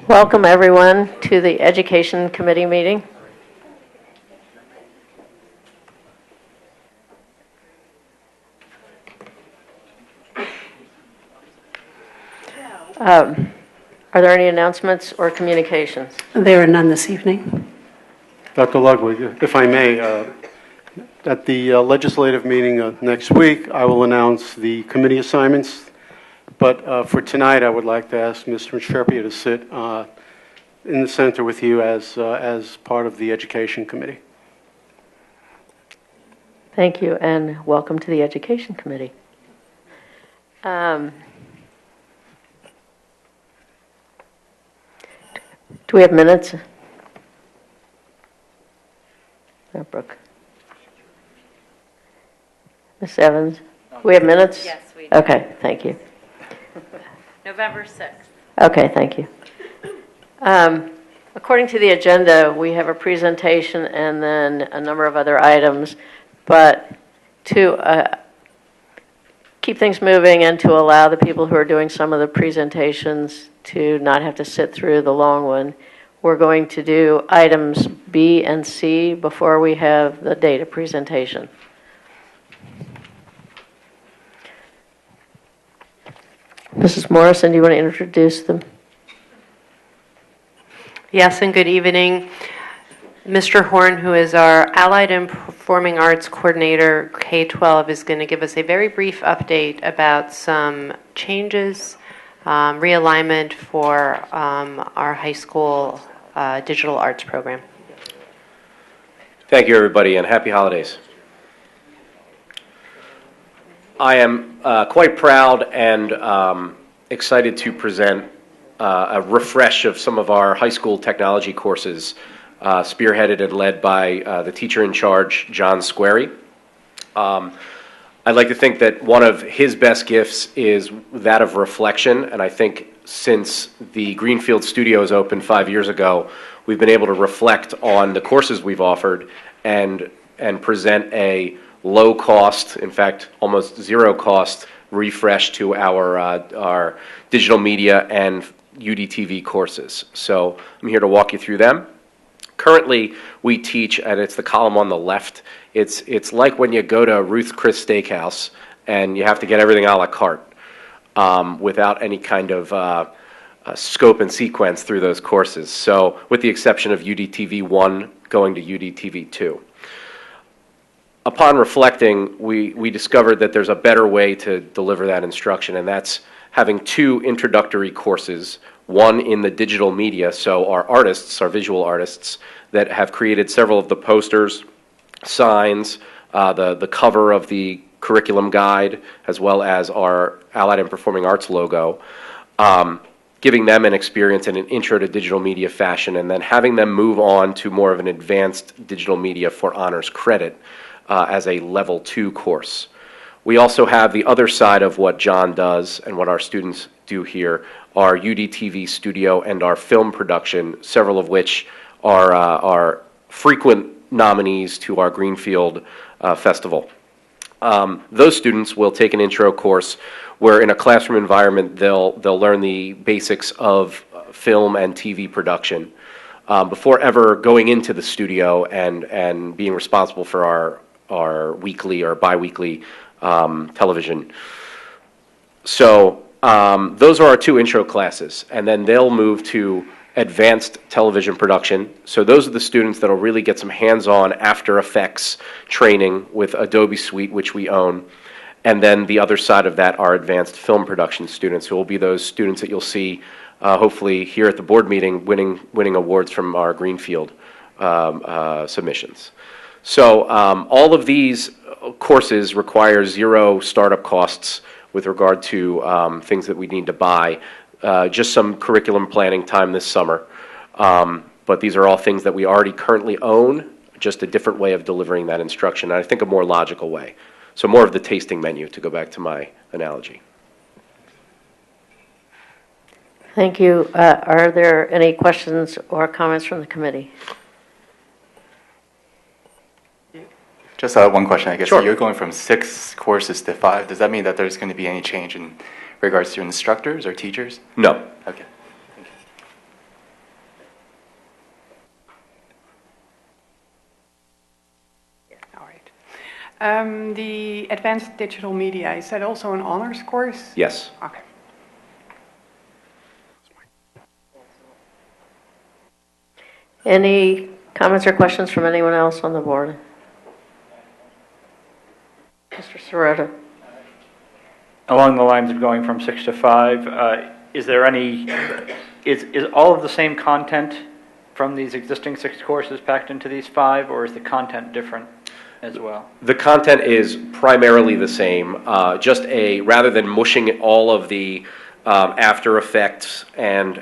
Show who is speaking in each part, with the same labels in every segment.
Speaker 1: Welcome, everyone, to the Education Committee meeting. Are there any announcements or communications?
Speaker 2: There are none this evening.
Speaker 3: Dr. Ludwig, if I may, at the legislative meeting next week, I will announce the committee assignments. But for tonight, I would like to ask Mr. Sherpia to sit in the center with you as part of the Education Committee.
Speaker 1: Thank you, and welcome to the Education Committee. Do we have minutes? Brooke. Ms. Evans, we have minutes?
Speaker 4: Yes, we do.
Speaker 1: Okay, thank you.
Speaker 4: November 6th.
Speaker 1: Okay, thank you. According to the agenda, we have a presentation and then a number of other items, but to keep things moving and to allow the people who are doing some of the presentations to not have to sit through the long one, we're going to do items B and C before we have the data presentation. Mrs. Morrison, do you want to introduce them?
Speaker 4: Yes, and good evening. Mr. Horn, who is our Allied and Performing Arts Coordinator, K-12, is going to give us a very brief update about some changes, realignment for our high school digital arts program.
Speaker 5: Thank you, everybody, and happy holidays. I am quite proud and excited to present a refresh of some of our high school technology courses, spearheaded and led by the teacher in charge, John Squarey. I'd like to think that one of his best gifts is that of reflection, and I think since the Greenfield Studios opened 5 years ago, we've been able to reflect on the courses we've offered and present a low-cost, in fact, almost zero-cost refresh to our digital media and UDTV courses. So I'm here to walk you through them. Currently, we teach, and it's the column on the left, it's like when you go to Ruth Chris Steakhouse and you have to get everything a la carte without any kind of scope and sequence through those courses. So with the exception of UDTV 1 going to UDTV 2. Upon reflecting, we discovered that there's a better way to deliver that instruction, and that's having two introductory courses, one in the digital media, so our artists, our visual artists, that have created several of the posters, signs, the cover of the curriculum guide, as well as our Allied and Performing Arts logo, giving them an experience in an intro to digital media fashion, and then having them move on to more of an advanced digital media for honors credit as a level 2 course. We also have the other side of what John does and what our students do here, our UDTV studio and our film production, several of which are frequent nominees to our Greenfield Festival. Those students will take an intro course where in a classroom environment they'll learn the basics of film and TV production before ever going into the studio and being responsible for our weekly or bi-weekly television. So those are our two intro classes, and then they'll move to advanced television production. So those are the students that will really get some hands-on After Effects training with Adobe Suite, which we own. And then the other side of that are advanced film production students, who will be those students that you'll see hopefully here at the board meeting winning awards from our Greenfield submissions. So all of these courses require zero startup costs with regard to things that we need to buy. Just some curriculum planning time this summer. But these are all things that we already currently own, just a different way of delivering that instruction, and I think a more logical way. So more of the tasting menu, to go back to my analogy.
Speaker 1: Thank you. Are there any questions or comments from the committee?
Speaker 6: Just one question, I guess.
Speaker 5: Sure.
Speaker 6: So you're going from 6 courses to 5. Does that mean that there's going to be any change in regards to instructors or teachers?
Speaker 5: No.
Speaker 6: Okay. Thank you.
Speaker 7: The advanced digital media, is that also an honors course?
Speaker 5: Yes.
Speaker 7: Okay.
Speaker 1: Any comments or questions from anyone else on the board? Mr. Sirota?
Speaker 8: Along the lines of going from 6 to 5, is there any, is all of the same content from these existing 6 courses packed into these 5, or is the content different as well?
Speaker 5: The content is primarily the same, just rather than mushing all of the After Effects and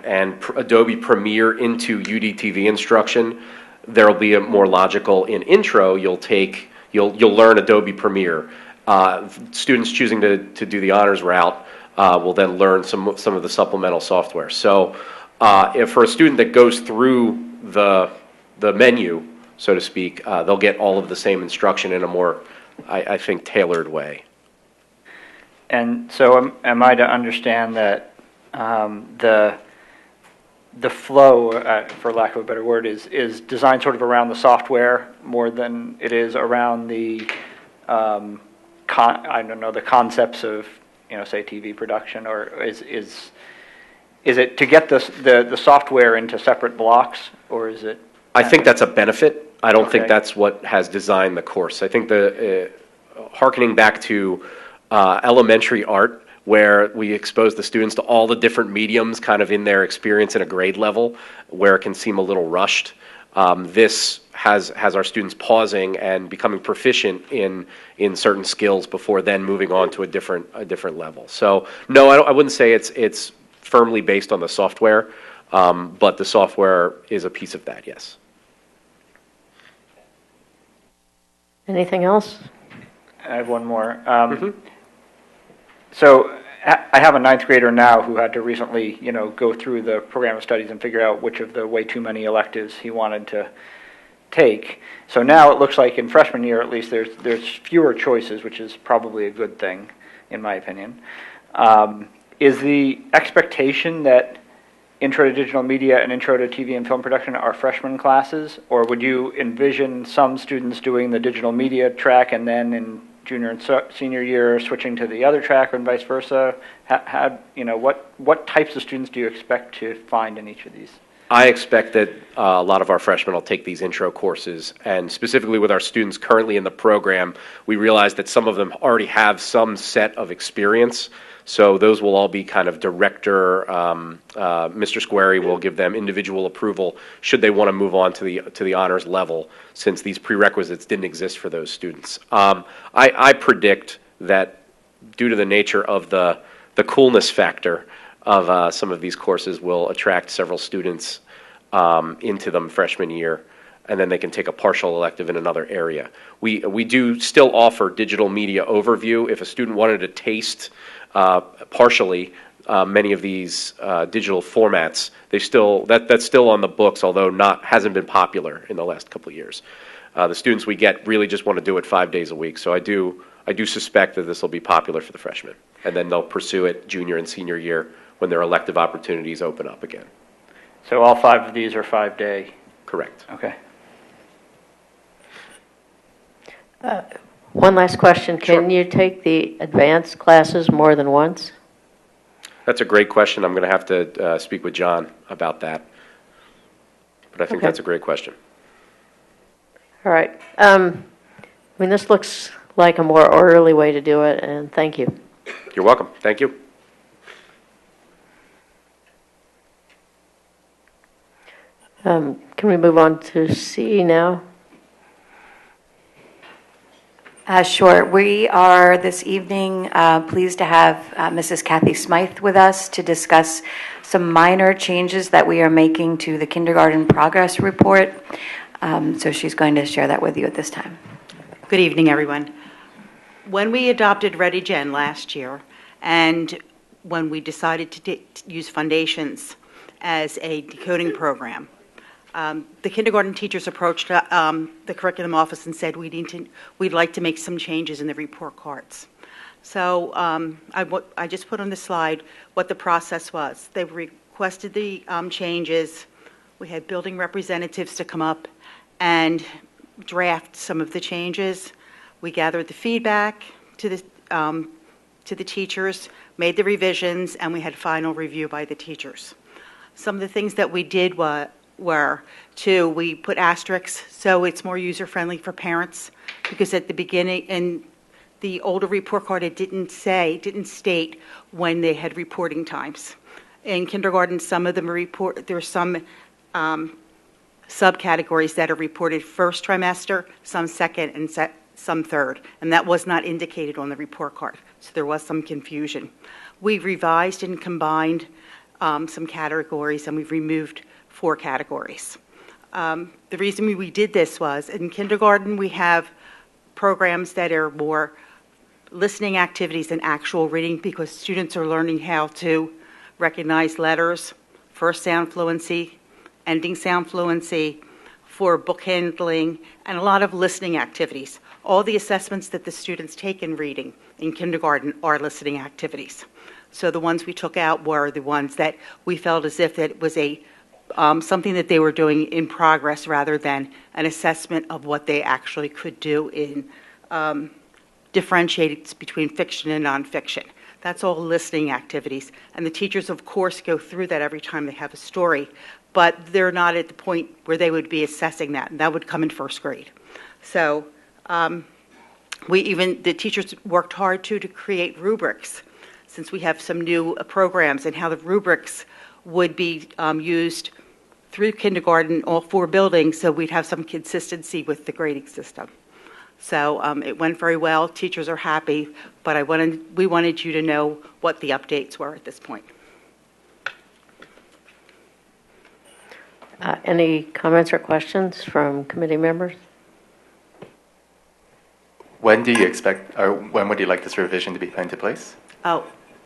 Speaker 5: Adobe Premiere into UDTV instruction, there'll be a more logical in intro. You'll learn Adobe Premiere. Students choosing to do the honors route will then learn some of the supplemental software. So if for a student that goes through the menu, so to speak, they'll get all of the same instruction in a more, I think, tailored way.
Speaker 8: And so am I to understand that the flow, for lack of a better word, is designed sort of around the software more than it is around the, I don't know, the concepts of, say TV production, or is it to get the software into separate blocks, or is it?
Speaker 5: I think that's a benefit. I don't think
Speaker 8: Okay.
Speaker 5: that's what has designed the course. I think hearkening back to elementary art, where we expose the students to all the different mediums kind of in their experience in a grade level, where it can seem a little rushed. This has our students pausing and becoming proficient in certain skills before then moving on to a different level. So no, I wouldn't say it's firmly based on the software, but the software is a piece of that, yes.
Speaker 1: Anything else?
Speaker 8: I have one more. So I have a 9th grader now who had to recently, go through the program of studies and figure out which of the way too many electives he wanted to take. So now it looks like in freshman year, at least, there's fewer choices, which is probably a good thing, in my opinion. Is the expectation that Intro to Digital Media and Intro to TV and Film Production are freshman classes, or would you envision some students doing the digital media track and then in junior and senior year switching to the other track, and vice versa? What types of students do you expect to find in each of these?
Speaker 5: I expect that a lot of our freshmen will take these intro courses, and specifically with our students currently in the program, we realize that some of them already have some set of experience. So those will all be kind of director. Mr. Squarey will give them individual approval should they want to move on to the honors level, since these prerequisites didn't exist for those students. I predict that due to the nature of the coolness factor of some of these courses will attract several students into them freshman year, and then they can take a partial elective in another area. We do still offer digital media overview. If a student wanted to taste partially many of these digital formats, that's still on the books, although hasn't been popular in the last couple of years. The students we get really just want to do it 5 days a week, so I do suspect that this will be popular for the freshmen, and then they'll pursue it junior and senior year when their elective opportunities open up again.
Speaker 8: So all 5 of these are 5-day?
Speaker 5: Correct.
Speaker 8: Okay.
Speaker 1: One last question. Can
Speaker 5: Sure.
Speaker 1: you take the advanced classes more than once?
Speaker 5: That's a great question. I'm going to have to speak with John about that, but I think
Speaker 1: Okay.
Speaker 5: that's a great question.
Speaker 1: All right. This looks like a more orderly way to do it, and thank you.
Speaker 5: You're welcome. Thank you.
Speaker 1: Can we move on to C now?
Speaker 9: Sure. We are this evening pleased to have Mrs. Kathy Smythe with us to discuss some minor changes that we are making to the kindergarten progress report. So she's going to share that with you at this time.
Speaker 10: Good evening, everyone. When we adopted ReadyGen last year, and when we decided to use Foundations as a decoding program, the kindergarten teachers approached the curriculum office and said we'd like to make some changes in the report cards. So I just put on the slide what the process was. They requested the changes. We had building representatives to come up and draft some of the changes. We gathered the feedback to the teachers, made the revisions, and we had final review by the teachers. Some of the things that we did were we put asterisks so it's more user-friendly for parents, because at the beginning, in the older report card, it didn't state when they had reporting times. In kindergarten, some of them there are some subcategories that are reported first trimester, some second, and some third, and that was not indicated on the report card, so there was some confusion. We revised and combined some categories, and we've removed 4 categories. The reason we did this was, in kindergarten, we have programs that are more listening activities than actual reading, because students are learning how to recognize letters, first sound fluency, ending sound fluency, for book handling, and a lot of listening activities. All the assessments that the students take in reading in kindergarten are listening activities. So the ones we took out were the ones that we felt as if it was something that they were doing in progress, rather than an assessment of what they actually could do in differentiating between fiction and nonfiction. That's all listening activities. And the teachers, of course, go through that every time they have a story, but they're not at the point where they would be assessing that, and that would come in first grade. So the teachers worked hard, too, to create rubrics, since we have some new programs, and how the rubrics would be used through kindergarten, all 4 buildings, so we'd have some consistency with the grading system. So it went very well. Teachers are happy, but we wanted you to know what the updates were at this point.
Speaker 1: Any comments or questions from committee members?
Speaker 6: When do you expect, or when would you like this revision to be put into place?
Speaker 10: Oh,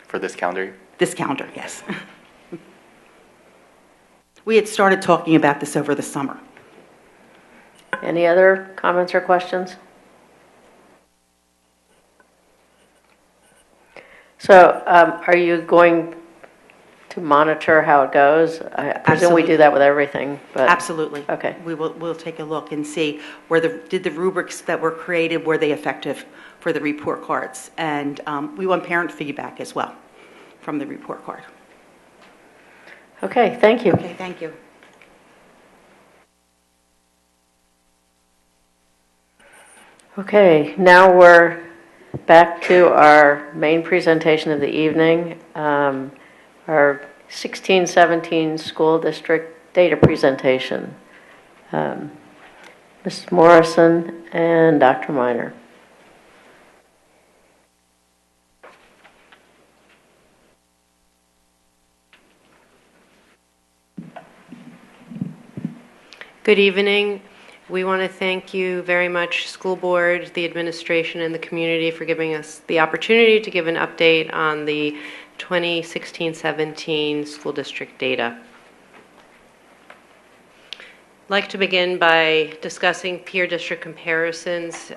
Speaker 6: For this calendar year?
Speaker 10: this calendar, yes. We had started talking about this over the summer.
Speaker 1: Any other comments or questions? So are you going to monitor how it goes? I presume we do that with everything, but.
Speaker 10: Absolutely.
Speaker 1: Okay.
Speaker 10: We'll take a look and see did the rubrics that were created, were they effective for the report cards? And we want parent feedback as well from the report card.
Speaker 1: Okay, thank you.
Speaker 10: Okay, thank you.
Speaker 1: Okay, now we're back to our main presentation of the evening, our 16-17 school district data presentation. Ms. Morrison and Dr. Miner.
Speaker 4: Good evening. We want to thank you very much, school board, the administration, and the community for giving us the opportunity to give an update on the 2016-17 school district data. I'd like to begin by discussing peer district comparisons.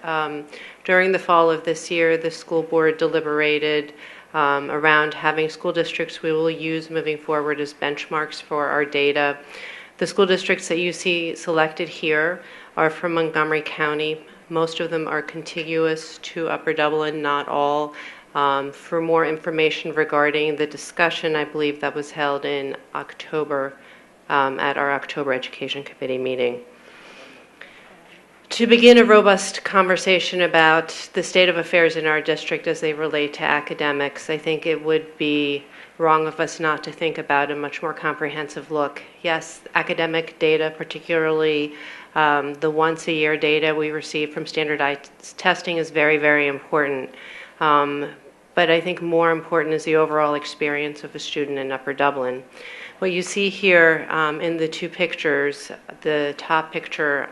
Speaker 4: During the fall of this year, the school board deliberated around having school districts we will use moving forward as benchmarks for our data. The school districts that you see selected here are from Montgomery County. Most of them are contiguous to Upper Dublin, not all. For more information regarding the discussion, I believe that was held in October at our October Education Committee meeting. To begin a robust conversation about the state of affairs in our district as they relate to academics, I think it would be wrong of us not to think about a much more comprehensive look. Yes, academic data, particularly the once-a-year data we receive from standardized testing, is very, very important. But I think more important is the overall experience of a student in Upper Dublin. What you see here in the 2 pictures, the top picture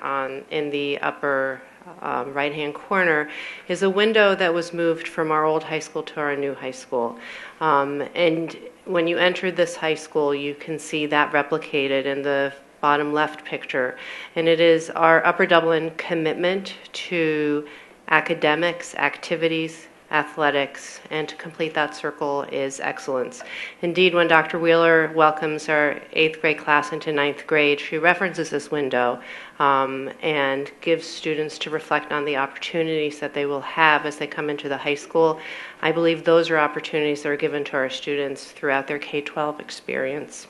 Speaker 4: in the upper right-hand corner is a window that was moved from our old high school to our new high school. And when you enter this high school, you can see that replicated in the bottom left picture. And it is our Upper Dublin commitment to academics, activities, athletics, and to complete that circle is excellence. Indeed, when Dr. Wheeler welcomes our 8th grade class into 9th grade, she references this window and gives students to reflect on the opportunities that they will have as they come into the high school. I believe those are opportunities that are given to our students throughout their K-12 experience.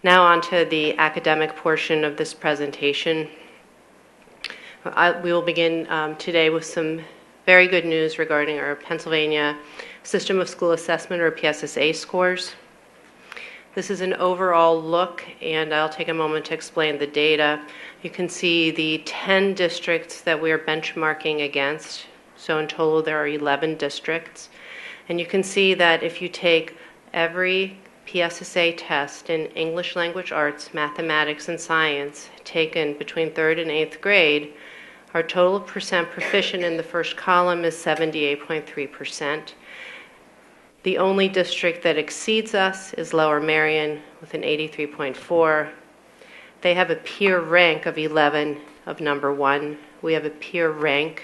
Speaker 4: Now on to the academic portion of this presentation. We will begin today with some very good news regarding our Pennsylvania System of School Assessment, or PSSA scores. This is an overall look, and I'll take a moment to explain the data. You can see the 10 districts that we are benchmarking against. So in total, there are 11 districts. And you can see that if you take every PSSA test in English language arts, mathematics, and science taken between 3rd and 8th grade, our total percent proficient in the first column is 78.3%. The only district that exceeds us is Lower Merion with an 83.4. They have a peer rank of 11 of number 1. We have a peer rank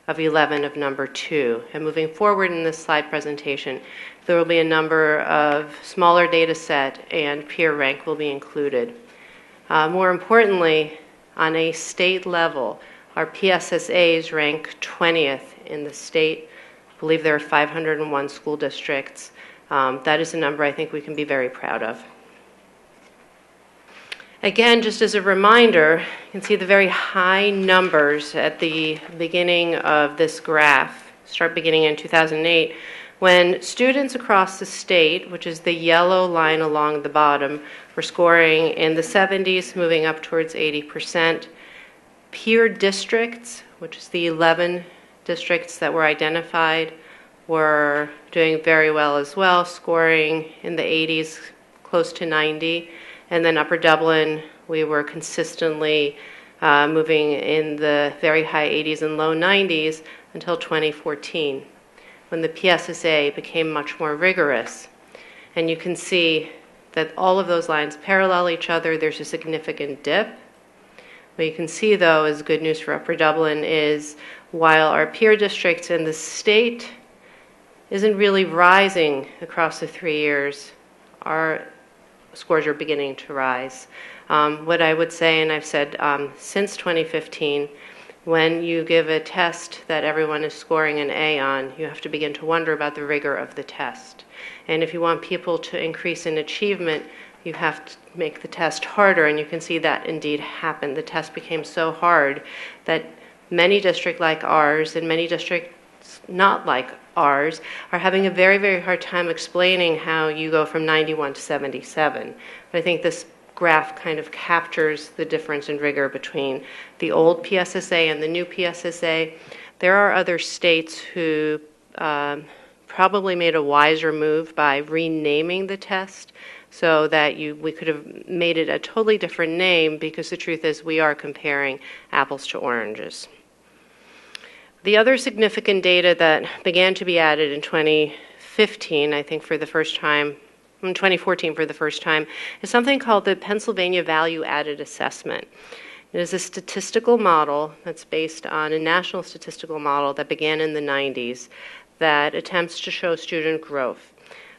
Speaker 4: of 11 of number 2. And moving forward in this slide presentation, there will be a number of smaller data set and peer rank will be included. More importantly, on a state level, our PSSAs rank 20th in the state. I believe there are 501 school districts. That is a number I think we can be very proud of. Again, just as a reminder, you can see the very high numbers at the beginning of this graph, start beginning in 2008, when students across the state, which is the yellow line along the bottom, were scoring in the 70s, moving up towards 80%. Peer districts, which is the 11 districts that were identified, were doing very well as well, scoring in the 80s, close to 90. And then Upper Dublin, we were consistently moving in the very high 80s and low 90s until 2014, when the PSSA became much more rigorous. And you can see that all of those lines parallel each other. There's a significant dip. What you can see, though, is good news for Upper Dublin is while our peer districts in the state isn't really rising across the 3 years, our scores are beginning to rise. What I would say, and I've said since 2015, when you give a test that everyone is scoring an A on, you have to begin to wonder about the rigor of the test. And if you want people to increase in achievement, you have to make the test harder, and you can see that indeed happened. The test became so hard that many districts like ours and many districts not like ours are having a very, very hard time explaining how you go from 91 to 77. But I think this graph kind of captures the difference in rigor between the old PSSA and the new PSSA. There are other states who probably made a wiser move by renaming the test so that we could have made it a totally different name, because the truth is we are comparing apples to oranges. The other significant data that began to be added in 2015, I think for the first time, in 2014 for the first time, is something called the Pennsylvania Value Added Assessment. It is a statistical model that's based on a national statistical model that began in the 90s that attempts to show student growth.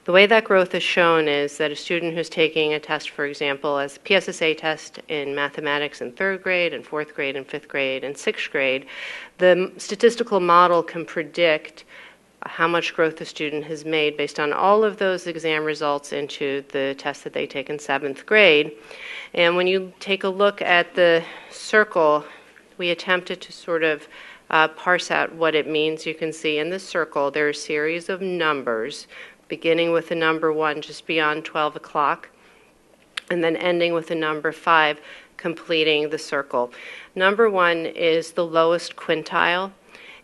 Speaker 4: The way that growth is shown is that a student who's taking a test, for example, as a PSSA test in mathematics in 3rd grade and 4th grade and 5th grade and 6th grade, the statistical model can predict how much growth the student has made based on all of those exam results into the test that they take in 7th grade. And when you take a look at the circle, we attempted to sort of parse out what it means. You can see in the circle there are a series of numbers, beginning with the number 1 just beyond 12 o'clock, and then ending with the number 5, completing the circle. Number 1 is the lowest quintile.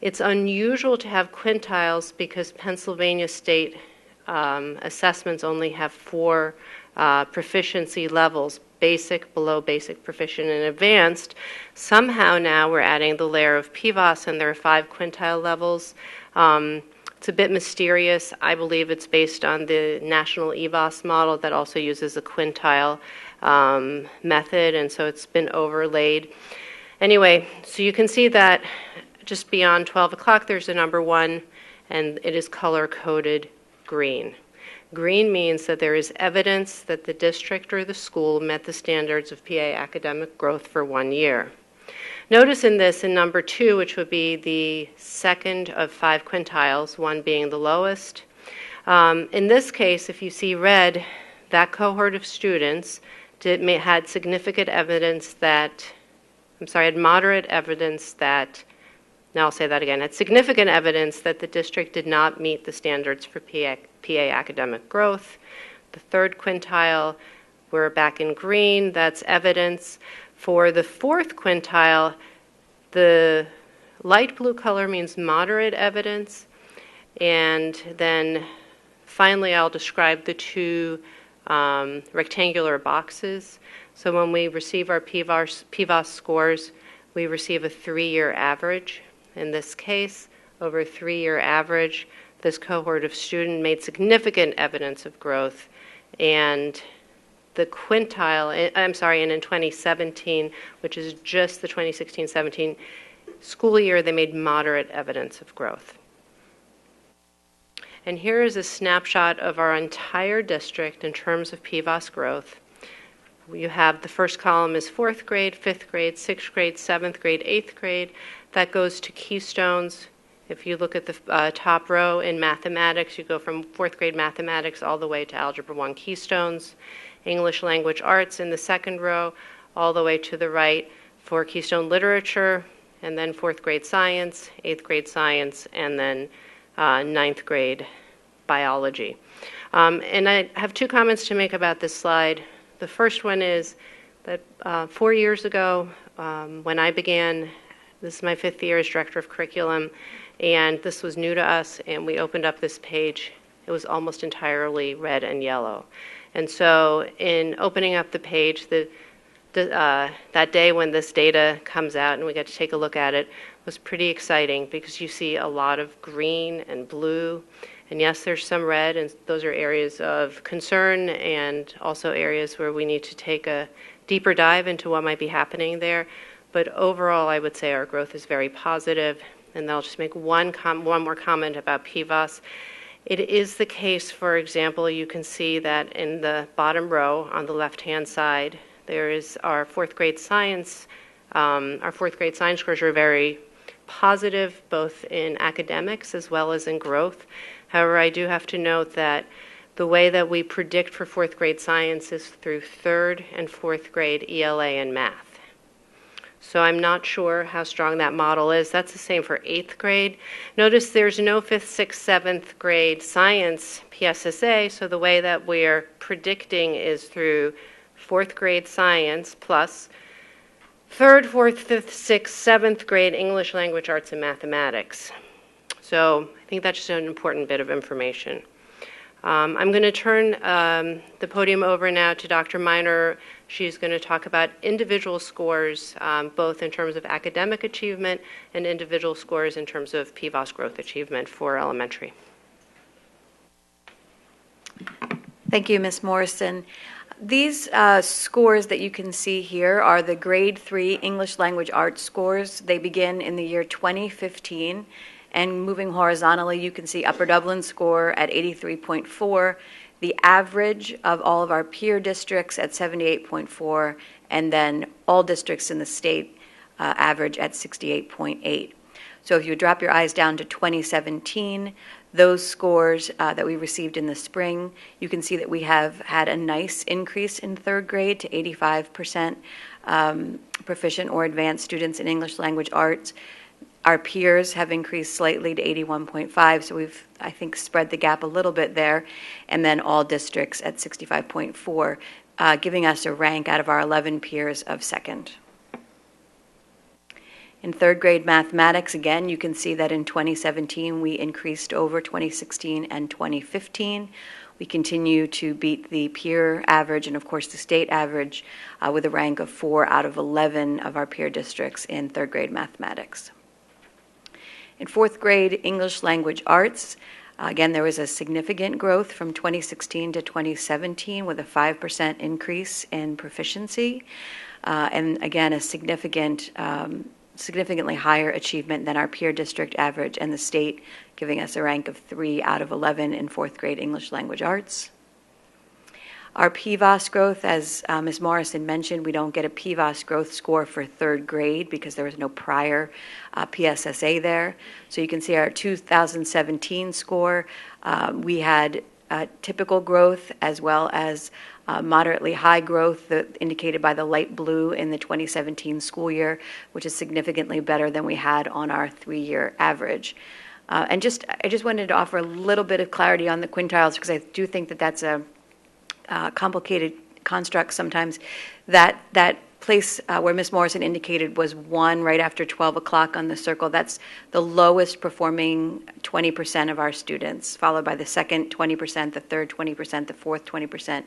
Speaker 4: It's unusual to have quintiles because Pennsylvania state assessments only have 4 proficiency levels: basic, below basic, proficient, and advanced. Somehow now we're adding the layer of PVOS, and there are 5 quintile levels. It's a bit mysterious. I believe it's based on the national EVOS model that also uses a quintile method, and so it's been overlaid. Anyway, so you can see that just beyond 12 o'clock, there's a number 1, and it is color-coded green. Green means that there is evidence that the district or the school met the standards of PA academic growth for 1 year. Notice in this, in number 2, which would be the second of 5 quintiles, 1 being the lowest, in this case, if you see red, that cohort of students had significant evidence that, had moderate evidence that, now I'll say that again, had significant evidence that the district did not meet the standards for PA academic growth. The third quintile, we're back in green, that's evidence. For the fourth quintile, the light blue color means moderate evidence. And then finally, I'll describe the 2 rectangular boxes. So when we receive our PVOS scores, we receive a 3-year average. In this case, over a 3-year average, this cohort of student made significant evidence of growth. And the quintile, and in 2017, which is just the 2016-17 school year, they made moderate evidence of growth. And here is a snapshot of our entire district in terms of PVOS growth. You have the first column is 4th grade, 5th grade, 6th grade, 7th grade, 8th grade. That goes to keystones. If you look at the top row in mathematics, you go from 4th grade mathematics all the way to Algebra 1 keystones. English language arts in the second row, all the way to the right for keystone literature, and then 4th grade science, 8th grade science, and then 9th grade biology. And I have 2 comments to make about this slide. The first one is that 4 years ago, when I began, this is my 5th year as director of curriculum, and this was new to us, and we opened up this page. It was almost entirely red and yellow. And so in opening up the page, that day when this data comes out and we get to take a look at it was pretty exciting because you see a lot of green and blue. And yes, there's some red, and those are areas of concern and also areas where we need to take a deeper dive into what might be happening there. But overall, I would say our growth is very positive. And I'll just make one more comment about PVOS. It is the case, for example, you can see that in the bottom row on the left-hand side, there is our 4th grade science. Our 4th grade science scores are very positive, both in academics as well as in growth. However, I do have to note that the way that we predict for 4th grade science is through 3rd and 4th grade ELA and math. So I'm not sure how strong that model is. That's the same for 8th grade. Notice there's no 5th, 6th, 7th grade science PSSA, so the way that we're predicting is through 4th grade science plus 3rd, 4th, 5th, 6th, 7th grade English language arts and mathematics. So I think that's just an important bit of information. I'm going to turn the podium over now to Dr. Miner. She's going to talk about individual scores, both in terms of academic achievement and individual scores in terms of PVOS growth achievement for elementary.
Speaker 9: Thank you, Ms. Morrison. These scores that you can see here are the grade 3 English language arts scores. They begin in the year 2015. And moving horizontally, you can see Upper Dublin score at 83.4, the average of all of our peer districts at 78.4, and then all districts in the state average at 68.8. So if you drop your eyes down to 2017, those scores that we received in the spring, you can see that we have had a nice increase in 3rd grade to 85% proficient or advanced students in English language arts. Our peers have increased slightly to 81.5, so we've, I think, spread the gap a little bit there. And then all districts at 65.4, giving us a rank out of our 11 peers of 2nd. In 3rd grade mathematics, again, you can see that in 2017 we increased over 2016 and 2015. We continue to beat the peer average and, of course, the state average with a rank of 4 out of 11 of our peer districts in 3rd grade mathematics. In 4th grade English language arts, again, there was a significant growth from 2016 to 2017 with a 5% increase in proficiency. And again, a significant significantly higher achievement than our peer district average, and the state giving us a rank of 3 out of 11 in fourth grade English language arts. Our PVOS growth, as Ms. Morrison mentioned, we don't get a PVOS growth score for third grade because there was no prior PSSA there. So you can see our 2017 score, we had typical growth as well as moderately high growth indicated by the light blue in the 2017 school year, which is significantly better than we had on our 3-year average. I just wanted to offer a little bit of clarity on the quintiles because I do think that that's a complicated construct sometimes. That place where Ms. Morrison indicated was 1 right after 12 o'clock on the circle. That's the lowest performing 20% of our students, followed by the second 20%, the third 20%, the fourth 20%,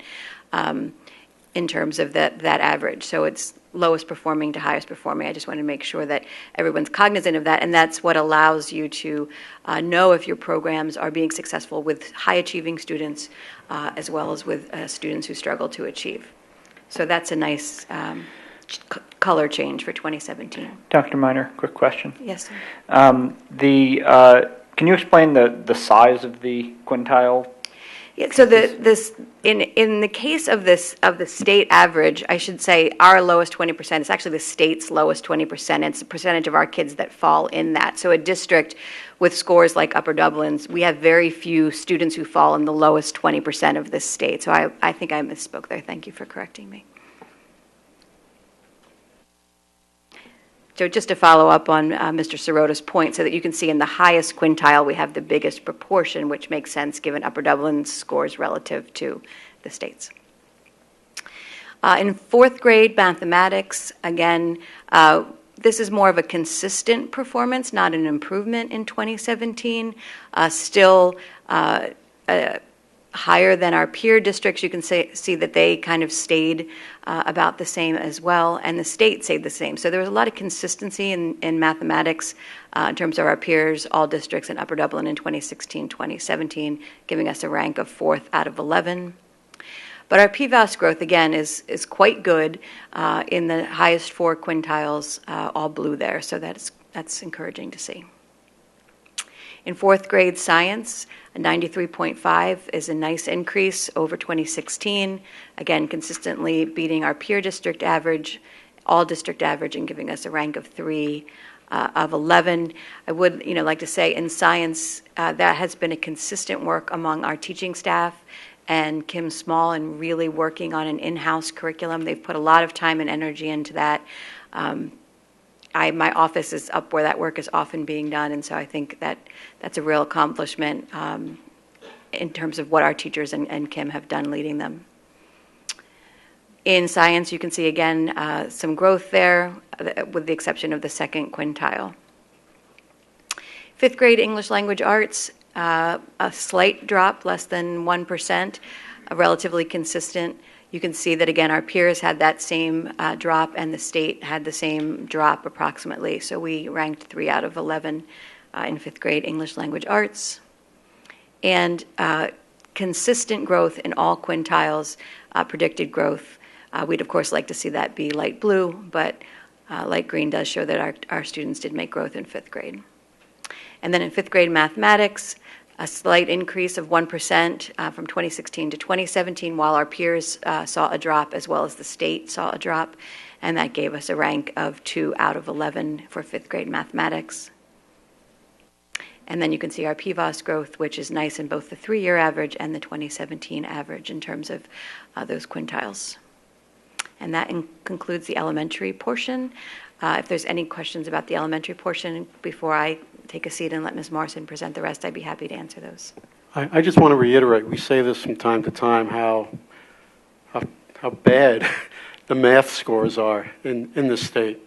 Speaker 9: in terms of that average. So it's lowest performing to highest performing. I just want to make sure that everyone's cognizant of that, and that's what allows you to know if your programs are being successful with high achieving students as well as with students who struggle to achieve. So that's a nice color change for 2017.
Speaker 8: Dr. Miner, quick question.
Speaker 9: Yes, sir.
Speaker 8: Can you explain the size of the quintile?
Speaker 9: Yeah, so in the case of the state average, I should say our lowest 20%, it's actually the state's lowest 20%. It's the percentage of our kids that fall in that. So a district with scores like Upper Dublin's, we have very few students who fall in the lowest 20% of this state. So I think I misspoke there. Thank you for correcting me. So just to follow up on Mr. Sirota's point, so that you can see in the highest quintile we have the biggest proportion, which makes sense given Upper Dublin's scores relative to the state's. In fourth grade mathematics, again, this is more of a consistent performance, not an improvement in 2017. Still higher than our peer districts. You can see that they kind of stayed about the same as well, and the state stayed the same. So there was a lot of consistency in mathematics in terms of our peers, all districts in Upper Dublin in 2016, 2017, giving us a rank of 4th out of 11. But our PVOS growth, again, is quite good in the highest 4 quintiles, all blue there, so that's encouraging to see. In fourth grade science, a 93.5 is a nice increase over 2016. Again, consistently beating our peer district average, all district average, and giving us a rank of 3 of 11. I would, like to say in science, that has been a consistent work among our teaching staff and Kim Small in really working on an in-house curriculum. They've put a lot of time and energy into that. My office is up where that work is often being done, and so I think that's a real accomplishment in terms of what our teachers and Kim have done leading them. In science, you can see again some growth there, with the exception of the second quintile. Fifth grade English language arts, a slight drop, less than 1%, relatively consistent. You can see that, again, our peers had that same drop, and the state had the same drop approximately. So we ranked 3 out of 11 in fifth grade English language arts. And consistent growth in all quintiles, predicted growth. We'd, of course, like to see that be light blue, but light green does show that our students did make growth in fifth grade. And then in fifth grade mathematics, a slight increase of 1% from 2016 to 2017, while our peers saw a drop as well as the state saw a drop, and that gave us a rank of 2 out of 11 for fifth grade mathematics. And then you can see our PVOS growth, which is nice in both the 3-year average and the 2017 average in terms of those quintiles. And that concludes the elementary portion. If there's any questions about the elementary portion before I take a seat and let Ms. Morrison present the rest, I'd be happy to answer those.
Speaker 3: I just want to reiterate, we say this from time to time, how bad the math scores are in the state.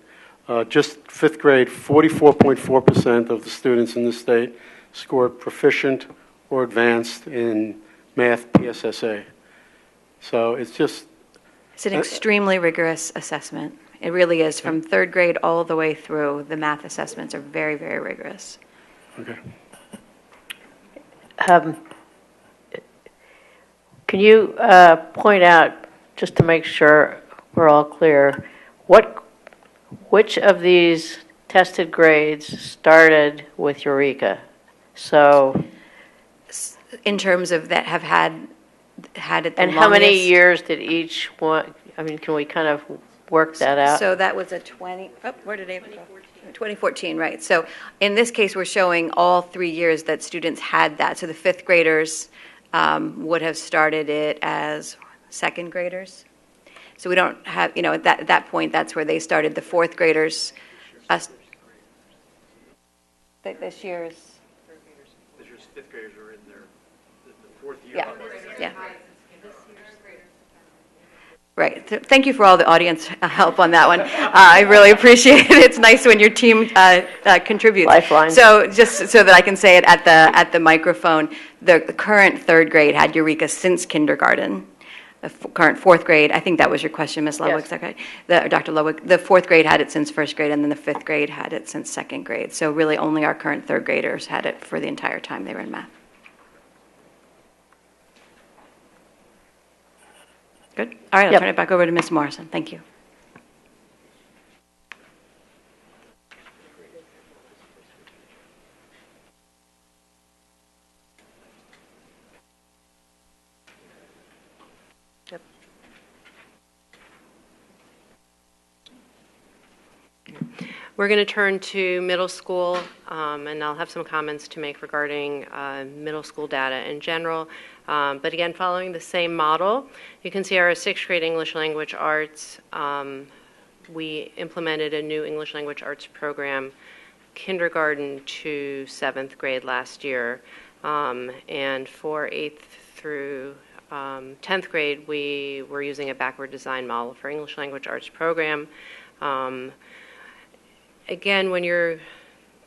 Speaker 3: Just fifth grade, 44.4% of the students in the state scored proficient or advanced in math PSSA. So it's an
Speaker 9: extremely rigorous assessment. It really is. From third grade all the way through, the math assessments are very, very rigorous.
Speaker 3: Okay.
Speaker 1: Can you point out, just to make sure we're all clear, which of these tested grades started with Eureka. So,
Speaker 9: In terms of that have had it the
Speaker 1: and how many
Speaker 9: longest.
Speaker 1: years did each one, I mean, can we kind of work that out?
Speaker 9: So that was a 20, oh, where did Ava go? 2014, right. So in this case, we're showing all 3 years that students had that. So the fifth graders would have started it as second graders. So we don't have, at that point, that's where they started. The fourth graders, this year's.
Speaker 5: This year's fifth graders are in their fourth year.
Speaker 9: Yeah. Right. Thank you for all the audience help on that one. I really appreciate it. It's nice when your team contributes.
Speaker 1: Lifeline.
Speaker 9: So just so that I can say it at the microphone, the current third grade had Eureka since kindergarten. The current fourth grade, I think that was your question, Ms. Ludwig, is that right? Dr. Ludwig, the fourth grade had it since first grade, and then the fifth grade had it since second grade. So really only our current third graders had it for the entire time they were in math. Good. All right, I'll
Speaker 1: Yep.
Speaker 9: turn it back over to Ms. Morrison. Thank you.
Speaker 4: We're going to turn to middle school, and I'll have some comments to make regarding middle school data in general. But again, following the same model, you can see our sixth grade English language arts. We implemented a new English language arts program, kindergarten to seventh grade last year. And for 8th through 10th grade, we were using a backward design model for English language arts program. Again, when you're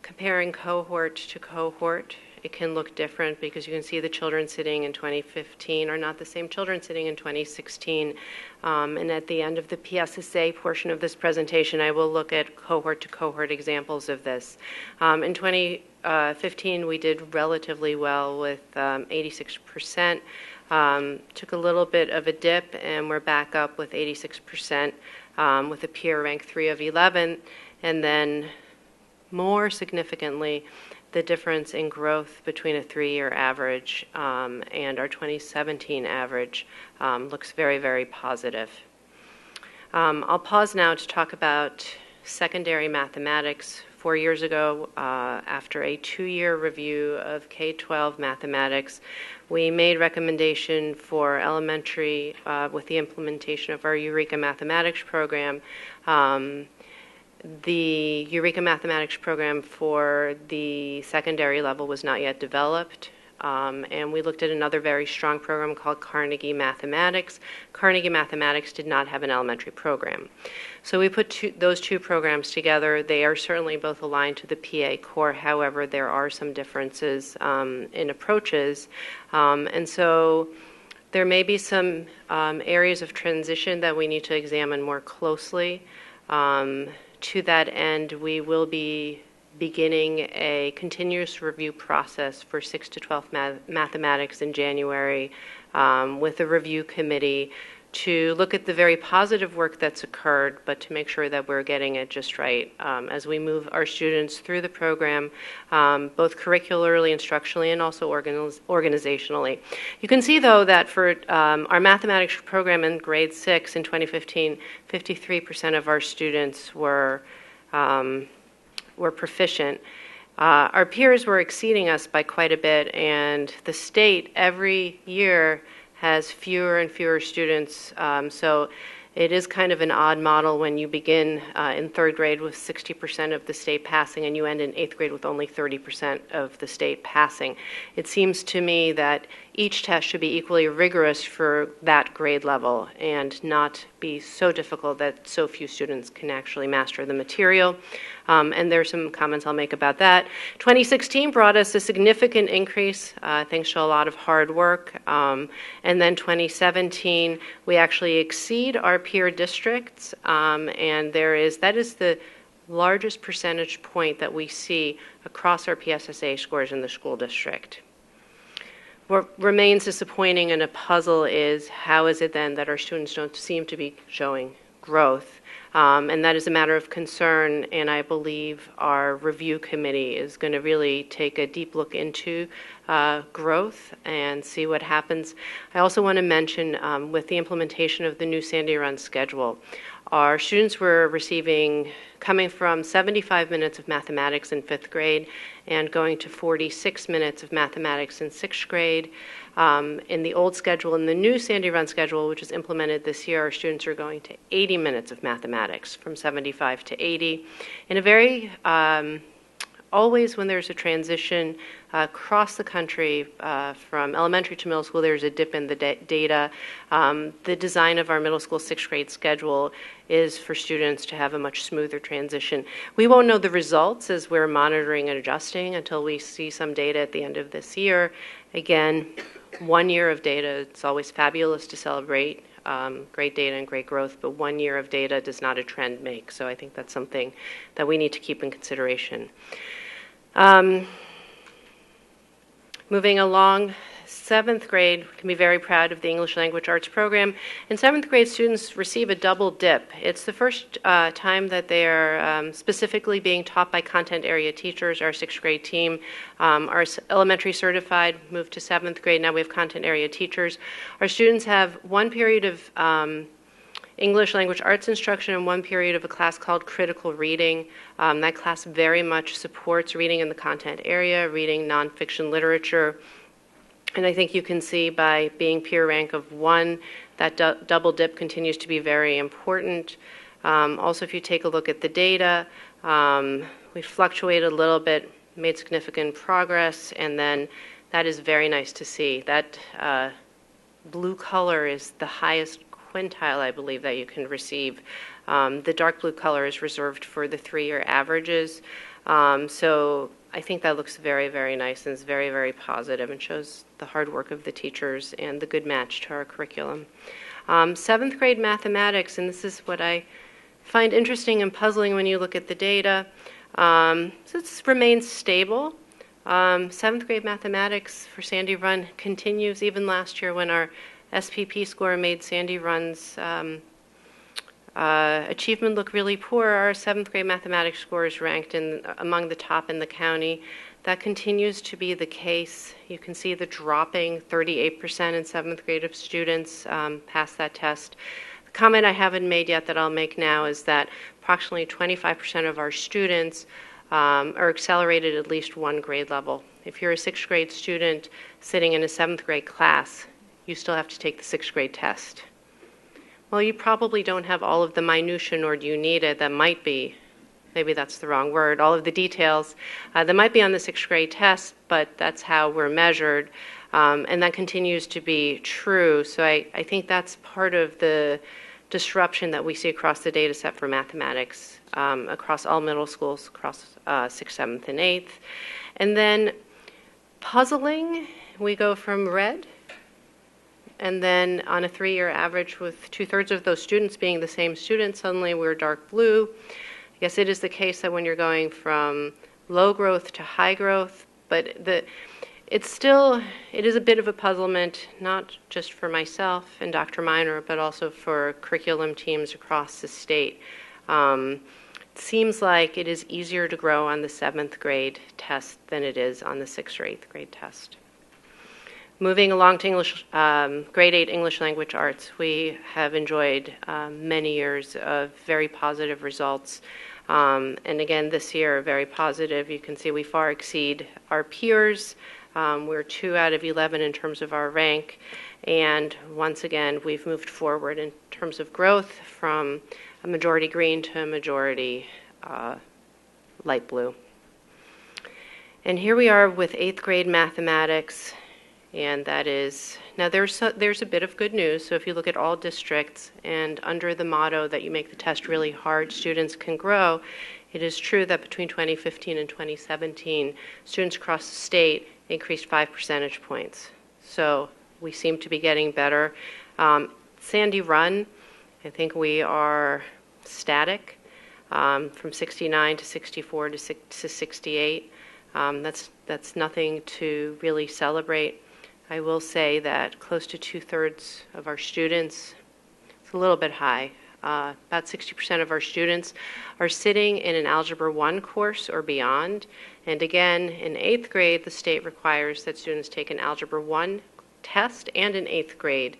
Speaker 4: comparing cohort to cohort, it can look different because you can see the children sitting in 2015 are not the same children sitting in 2016. And at the end of the PSSA portion of this presentation, I will look at cohort to cohort examples of this. In 2015, we did relatively well with 86%. Took a little bit of a dip, and we're back up with 86% with a peer rank 3 of 11. And then more significantly, the difference in growth between a 3-year average and our 2017 average looks very, very positive. I'll pause now to talk about secondary mathematics. 4 years ago, after a 2-year review of K-12 mathematics, we made recommendation for elementary with the implementation of our Eureka Mathematics program. The Eureka Mathematics program for the secondary level was not yet developed, and we looked at another very strong program called Carnegie Mathematics. Carnegie Mathematics did not have an elementary program. So we put those two programs together. They are certainly both aligned to the PA core. However, there are some differences in approaches. And so there may be some areas of transition that we need to examine more closely. To that end, we will be beginning a continuous review process for 6 to 12 mathematics in January with a review committee to look at the very positive work that's occurred, but to make sure that we're getting it just right as we move our students through the program, both curricularly, instructionally, and also organizationally. You can see, though, that for our mathematics program in grade 6 in 2015, 53% of our students were proficient. Our peers were exceeding us by quite a bit, and the state every year has fewer and fewer students. So it is kind of an odd model when you begin in third grade with 60% of the state passing and you end in 8th grade with only 30% of the state passing. It seems to me that each test should be equally rigorous for that grade level and not be so difficult that so few students can actually master the material. And there's some comments I'll make about that. 2016 brought us a significant increase thanks to a lot of hard work. And then 2017, we actually exceed our peer districts. And that is the largest percentage point that we see across our PSSA scores in the school district. What remains disappointing and a puzzle is how is it then that our students don't seem to be showing growth. And that is a matter of concern, and I believe our review committee is going to really take a deep look into growth and see what happens. I also want to mention with the implementation of the new Sandy Run schedule, our students were coming from 75 minutes of mathematics in 5th grade and going to 46 minutes of mathematics in 6th grade. In the old schedule, in the new Sandy Run schedule, which is implemented this year, our students are going to 80 minutes of mathematics, from 75 to 80. In a very, always when there's a transition across the country from elementary to middle school, there's a dip in the data. The design of our middle school 6th grade schedule is for students to have a much smoother transition. We won't know the results as we're monitoring and adjusting until we see some data at the end of this year. Again, 1 year of data, it's always fabulous to celebrate great data and great growth, but 1 year of data does not a trend make. So I think that's something that we need to keep in consideration. Moving along, 7th grade can be very proud of the English Language Arts program. In 7th grade, students receive a double dip. It's the first time that they are specifically being taught by content area teachers. Our 6th grade team are elementary certified, moved to 7th grade. Now we have content area teachers. Our students have 1 period of English Language Arts instruction and 1 period of a class called Critical Reading. That class very much supports reading in the content area, reading nonfiction literature. And I think you can see by being peer rank of 1, that double dip continues to be very important. Also, if you take a look at the data, we fluctuated a little bit, made significant progress, and then that is very nice to see. That blue color is the highest quintile, I believe, that you can receive. The dark blue color is reserved for the 3-year averages. So I think that looks very, very nice and is very, very positive and shows the hard work of the teachers and the good match to our curriculum. 7th grade mathematics, and this is what I find interesting and puzzling when you look at the data. So it's remained stable. 7th grade mathematics for Sandy Run continues even last year when our SPP score made Sandy Run's achievement look really poor. Our 7th grade mathematics scores ranked among the top in the county. That continues to be the case. You can see the dropping 38% in 7th grade of students pass that test. The comment I haven't made yet that I'll make now is that approximately 25% of our students are accelerated at least 1 grade level. If you're a 6th grade student sitting in a 7th grade class, you still have to take the 6th grade test. Well, you probably don't have all of the minutia, nor do you need it. That might be, maybe that's the wrong word, all of the details that might be on the 6th grade test, but that's how we're measured, and that continues to be true. So I think that's part of the disruption that we see across the data set for mathematics, across all middle schools, across 6th, 7th, and 8th. And then puzzling, we go from red, and then on a 3-year average with 2/3 of those students being the same students, suddenly we're dark blue. I guess it is the case that when you're going from low growth to high growth, but it is a bit of a puzzlement, not just for myself and Dr. Miner, but also for curriculum teams across the state. It seems like it is easier to grow on the 7th grade test than it is on the 6th or 8th grade test. Moving along to English, grade 8 English Language Arts, we have enjoyed many years of very positive results. And again, this year, very positive. You can see we far exceed our peers. We're 2 out of 11 in terms of our rank. And once again, we've moved forward in terms of growth from a majority green to a majority light blue. And here we are with 8th grade mathematics. And that is, now there's a bit of good news. So if you look at all districts and under the motto that you make the test really hard, students can grow, it is true that between 2015 and 2017, students across the state increased 5 percentage points. So we seem to be getting better. Sandy Run, I think we are static from 69 to 64 to 68. That's nothing to really celebrate. I will say that close to 2/3 of our students, it's a little bit high, About 60% of our students are sitting in an Algebra 1 course or beyond. And again, in 8th grade, the state requires that students take an Algebra 1 test and an 8th grade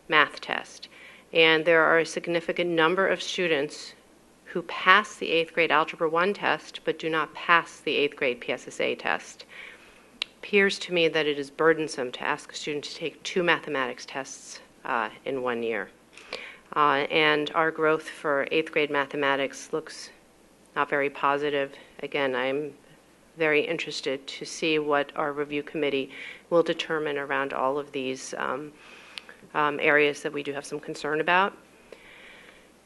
Speaker 4: math test. And there are a significant number of students who pass the 8th grade Algebra 1 test but do not pass the 8th grade PSSA test. Appears to me that it is burdensome to ask a student to take 2 mathematics tests in 1 year. And our growth for 8th grade mathematics looks not very positive. Again, I'm very interested to see what our review committee will determine around all of these areas that we do have some concern about.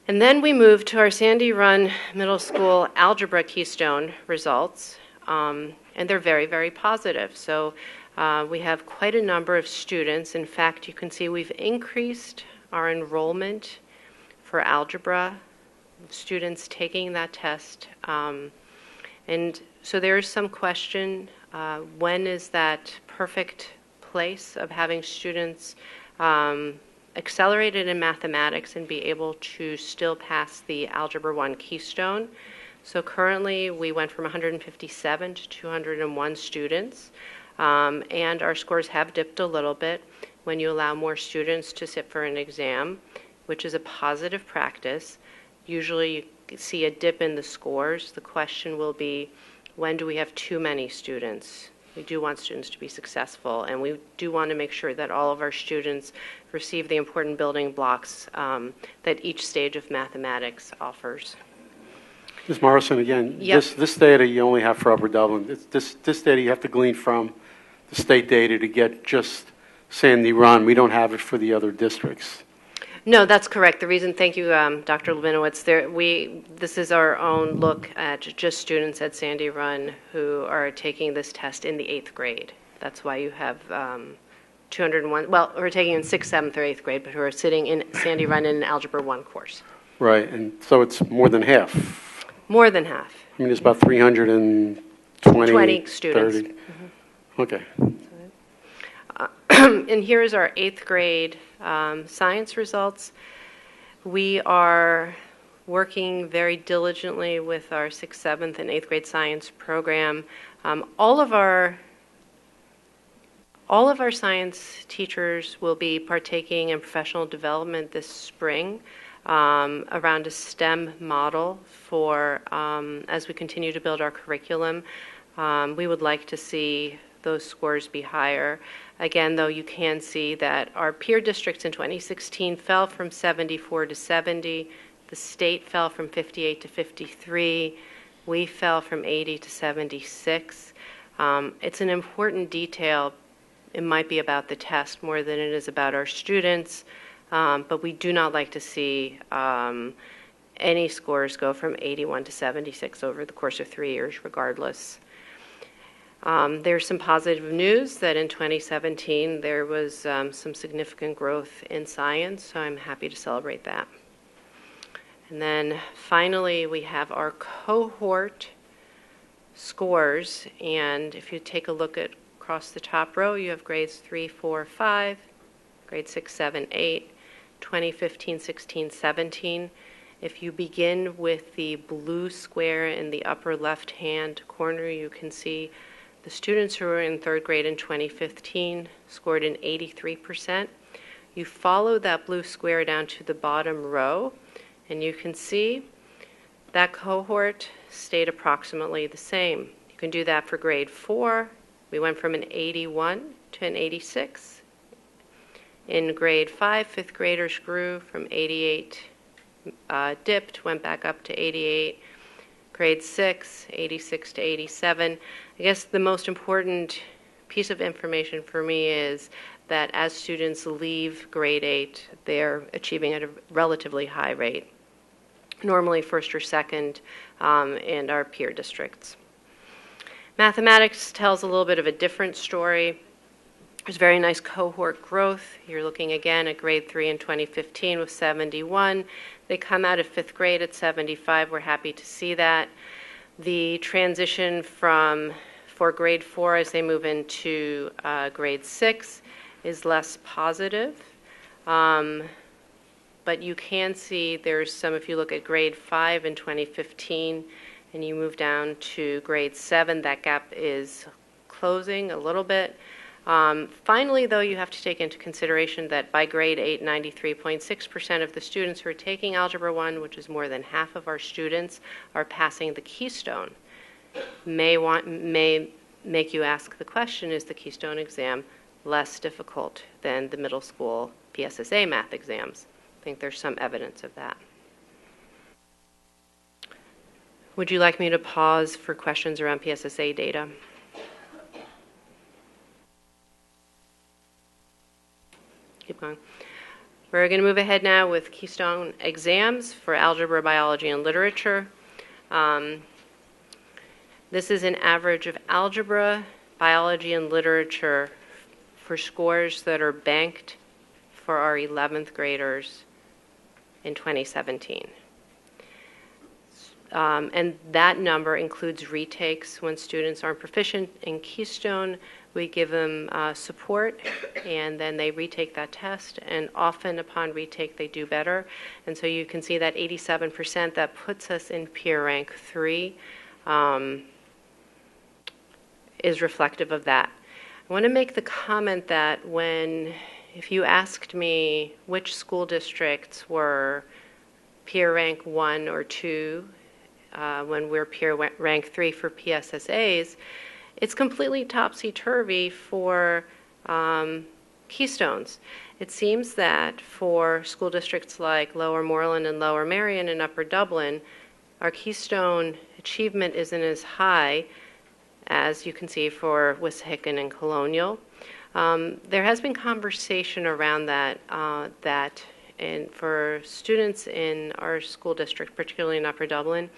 Speaker 4: And then we move to our Sandy Run Middle School Algebra Keystone results, and they're very, very positive. So we have quite a number of students. In fact, you can see we've increased our enrollment for algebra, students taking that test. And so there is some question, when is that perfect place of having students accelerated in mathematics and be able to still pass the Algebra 1 Keystone. So currently we went from 157 to 201 students, and our scores have dipped a little bit when you allow more students to sit for an exam, which is a positive practice. Usually you see a dip in the scores. The question will be, when do we have too many students? We do want students to be successful, and we do want to make sure that all of our students receive the important building blocks that each stage of mathematics offers.
Speaker 3: Ms. Morrison, again,
Speaker 4: Yep.
Speaker 3: this data you only have for Upper Dublin. This data you have to glean from the state data to get just Sandy Run. We don't have it for the other districts.
Speaker 4: No, that's correct. The reason, thank you, Dr. Levinowitz, this is our own look at just students at Sandy Run who are taking this test in the 8th grade. That's why you have 201, well, who are taking in 6th, 7th, or 8th grade, but who are sitting in Sandy Run in an Algebra 1 course.
Speaker 3: Right, and so it's more than half.
Speaker 4: More than half.
Speaker 3: I mean, it's about 320,
Speaker 4: 20 students.
Speaker 3: 30. Okay.
Speaker 4: And here is our 8th grade science results. We are working very diligently with our 6th, 7th, and 8th grade science program. All of our science teachers will be partaking in professional development this spring around a STEM model for as we continue to build our curriculum. We would like to see those scores be higher. Again, though, you can see that our peer districts in 2016 fell from 74 to 70. The state fell from 58 to 53. We fell from 80 to 76. It's an important detail. It might be about the test more than it is about our students, but we do not like to see any scores go from 81 to 76 over the course of 3 years, regardless. There's some positive news that in 2017 there was some significant growth in science, so I'm happy to celebrate that. And then finally we have our cohort scores, and if you take a look at across the top row, you have grades 3, 4, 5, grade 6, 7, 8, 2015, 16, 17. If you begin with the blue square in the upper left-hand corner, you can see the students who were in 3rd grade in 2015 scored an 83%. You follow that blue square down to the bottom row, and you can see that cohort stayed approximately the same. You can do that for grade 4. We went from an 81 to an 86. In grade 5, 5th graders grew from 88, dipped, went back up to 88. Grade 6, 86 to 87. I guess the most important piece of information for me is that as students leave grade 8, they're achieving at a relatively high rate, normally 1st or 2nd in our peer districts. Mathematics tells a little bit of a different story. There's very nice cohort growth. You're looking again at grade 3 in 2015 with 71. They come out of 5th grade at 75. We're happy to see that. The transition for grade 4 as they move into grade 6 is less positive. But you can see there's some, if you look at grade 5 in 2015, and you move down to grade 7, that gap is closing a little bit. Finally, though, you have to take into consideration that by grade 8, 93.6% of the students who are taking Algebra 1, which is more than half of our students, are passing the Keystone. May make you ask the question, is the Keystone exam less difficult than the middle school PSSA math exams? I think there's some evidence of that. Would you like me to pause for questions around PSSA data? Keep going. We're going to move ahead now with Keystone exams for algebra, biology, and literature. This is an average of algebra, biology, and literature for scores that are banked for our 11th graders in 2017. And that number includes retakes. When students aren't proficient in Keystone, we give them support, and then they retake that test, and often upon retake they do better. And so you can see that 87%, that puts us in peer rank 3, is reflective of that. I want to make the comment that if you asked me which school districts were peer rank 1 or 2, when we're peer rank 3 for PSSAs, it's completely topsy-turvy for Keystones. It seems that for school districts like Lower Moreland and Lower Merion and Upper Dublin, our Keystone achievement isn't as high as you can see for Wissahickon and Colonial. There has been conversation around that, and for students in our school district, particularly in Upper Dublin,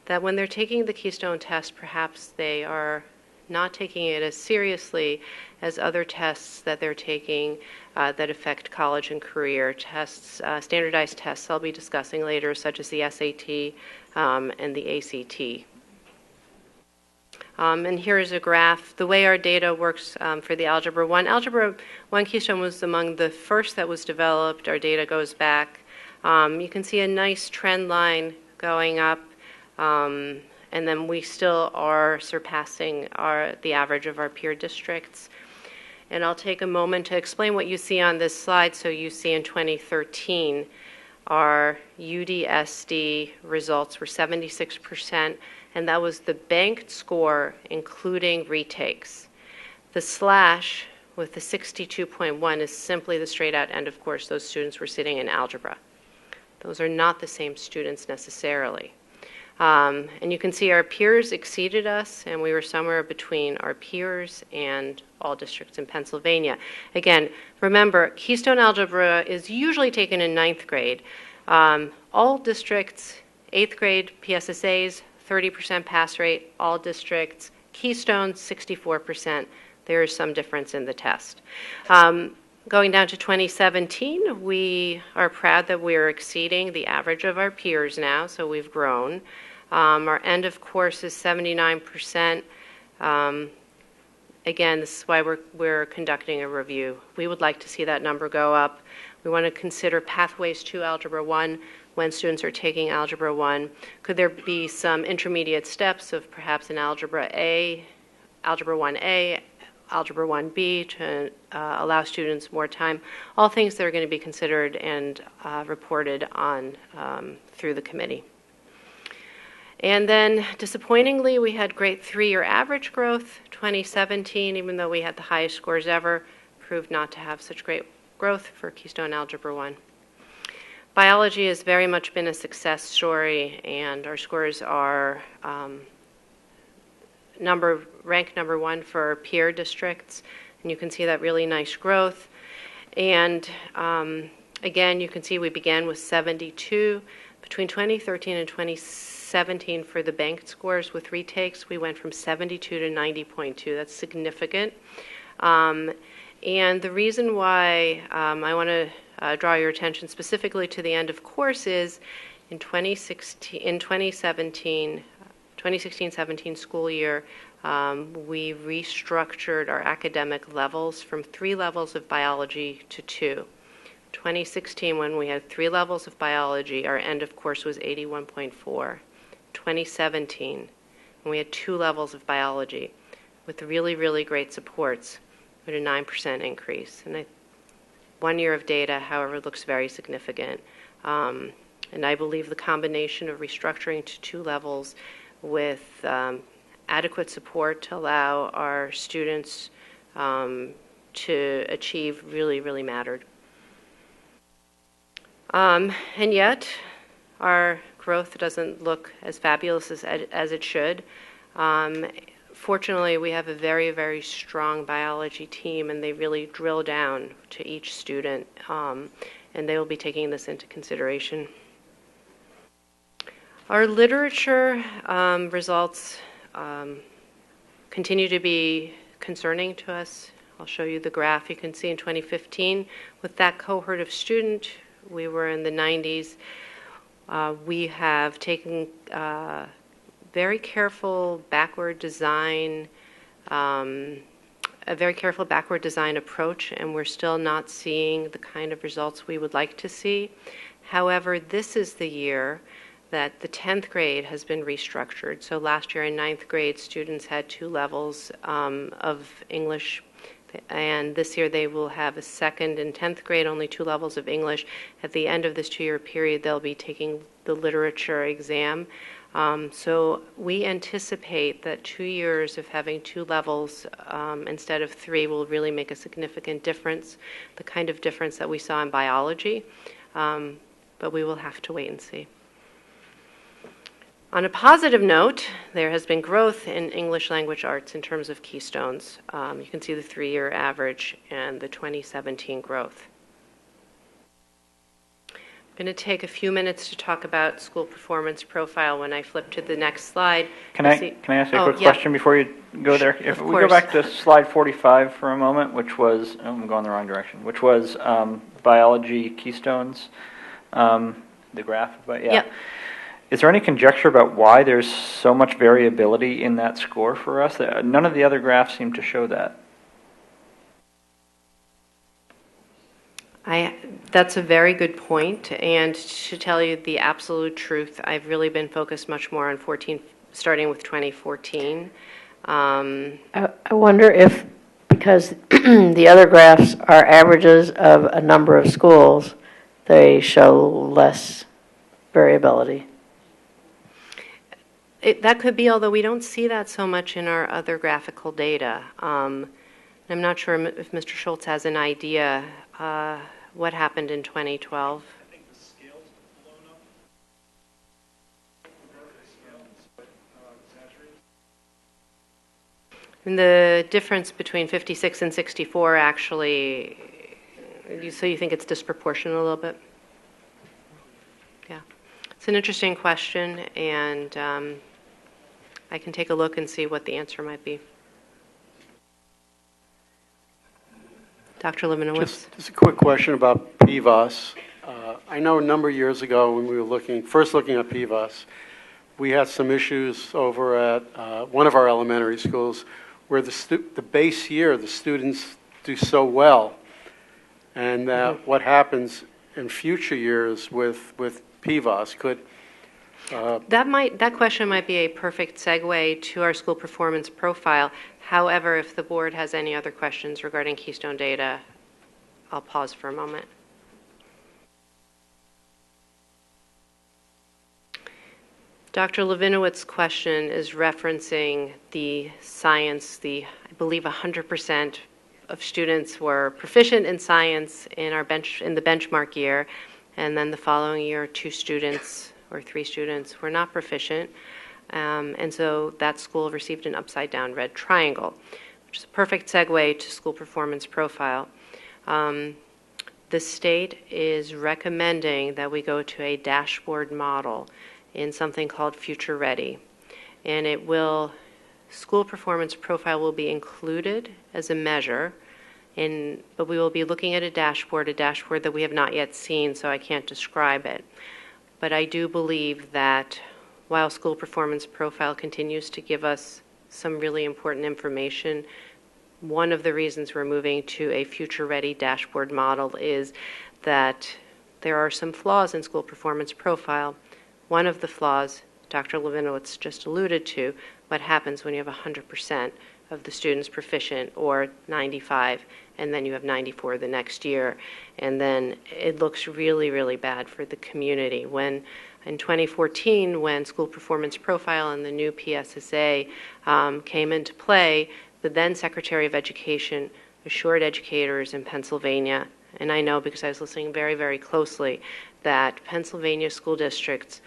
Speaker 4: that when they're taking the Keystone test, perhaps they are not taking it as seriously as other tests that they're taking that affect college and career tests, standardized tests I'll be discussing later, such as the SAT and the ACT. And here is a graph. The way our data works for the Algebra 1. Algebra 1 Keystone was among the first that was developed. Our data goes back. You can see a nice trend line going up, and then we still are surpassing the average of our peer districts. And I'll take a moment to explain what you see on this slide. So you see in 2013, our UDSD results were 76%. And that was the banked score, including retakes. The slash with the 62.1 is simply the straight-out end of course. Those students were sitting in algebra. Those are not the same students necessarily. And you can see our peers exceeded us, and we were somewhere between our peers and all districts in Pennsylvania. Again, remember, Keystone Algebra is usually taken in 9th grade. All districts, 8th grade PSSAs, 30% pass rate, all districts. Keystone, 64%. There is some difference in the test. Going down to 2017, we are proud that we are exceeding the average of our peers now, so we've grown. Our end of course is 79%. Again, this is why we're conducting a review. We would like to see that number go up. We want to consider pathways to Algebra 1 when students are taking Algebra 1. Could there be some intermediate steps of perhaps an Algebra 1A, Algebra 1B to allow students more time? All things that are going to be considered and reported on through the committee. And then, disappointingly, we had great 3-year average growth. 2017, even though we had the highest scores ever, proved not to have such great growth for Keystone Algebra 1. Biology has very much been a success story, and our scores are ranked number 1 for peer districts, and you can see that really nice growth. And again, you can see we began with 72. Between 2013 and 2017 for the banked scores with retakes, we went from 72 to 90.2. That's significant. And the reason why I want to draw your attention specifically to the end of course is in 2016-17 school year, we restructured our academic levels from 3 levels of biology to 2. 2016, when we had 3 levels of biology, our end of course was 81.4. 2017, when we had 2 levels of biology with really, really great supports, we had a 9% increase. And 1 year of data, however, looks very significant. And I believe the combination of restructuring to 2 levels with adequate support to allow our students to achieve really, really mattered. And yet, our growth doesn't look as fabulous as it should. Fortunately, we have a very, very strong biology team, and they really drill down to each student, and they will be taking this into consideration. Our literature results continue to be concerning to us. I'll show you the graph. You can see in 2015, with that cohort of student, we were in the 90s. We have taken very careful backward design, a very careful backward design approach, and we're still not seeing the kind of results we would like to see. However, this is the year that the 10th grade has been restructured. So last year in 9th grade, students had 2 levels of English, and this year they will have a 2nd and 10th grade, only 2 levels of English. At the end of this 2-year period, they'll be taking the literature exam. So we anticipate that 2 years of having 2 levels instead of 3 will really make a significant difference, the kind of difference that we saw in biology, but we will have to wait and see. On a positive note, there has been growth in English language arts in terms of keystones. You can see the 3-year average and the 2017 growth. I'm going to take a few minutes to talk about school performance profile when I flip to the next slide.
Speaker 8: Can I ask you a quick question before you go there? If we go back to slide 45 for a moment, which was, I'm going the wrong direction, which was biology keystones, the graph, but yeah.
Speaker 4: Yep.
Speaker 8: Is there any conjecture about why there's so much variability in that score for us? None of the other graphs seem to show that.
Speaker 4: That's a very good point, and to tell you the absolute truth, I've really been focused much more on starting with 2014.
Speaker 1: I wonder if, because the other graphs are averages of a number of schools, they show less variability.
Speaker 4: That could be, although we don't see that so much in our other graphical data. I'm not sure if Mr. Schultz has an idea what happened in 2012.
Speaker 11: I think the scales blown up. Saturated.
Speaker 4: And the difference between 56 and 64 actually, so you think it's disproportionate a little bit? Yeah. It's an interesting question, and I can take a look and see what the answer might be. Dr. Levinowitz?
Speaker 3: Just a quick question about PVAS. I know a number of years ago when we were first looking at PVAS, we had some issues over at one of our elementary schools where the base year, the students do so well, and what happens in future years with PVAS could...
Speaker 4: That question might be a perfect segue to our school performance profile. However, if the board has any other questions regarding Keystone data, I'll pause for a moment. Dr. Levinowitz's question is referencing the science. I believe 100% of students were proficient in science in the benchmark year, and then the following year, 2 students or 3 students were not proficient. And so that school received an upside-down red triangle, which is a perfect segue to school performance profile. The state is recommending that we go to a dashboard model in something called Future Ready. And school performance profile will be included as a measure, but we will be looking at a dashboard that we have not yet seen, so I can't describe it. But I do believe that while school performance profile continues to give us some really important information, one of the reasons we're moving to a future-ready dashboard model is that there are some flaws in school performance profile. One of the flaws, Dr. Levinowitz just alluded to, what happens when you have 100% of the students proficient, or 95, and then you have 94 the next year. And then it looks really, really bad for the community. When in 2014, when school performance profile and the new PSSA came into play, the then Secretary of Education assured educators in Pennsylvania, and I know because I was listening very, very closely, that Pennsylvania school districts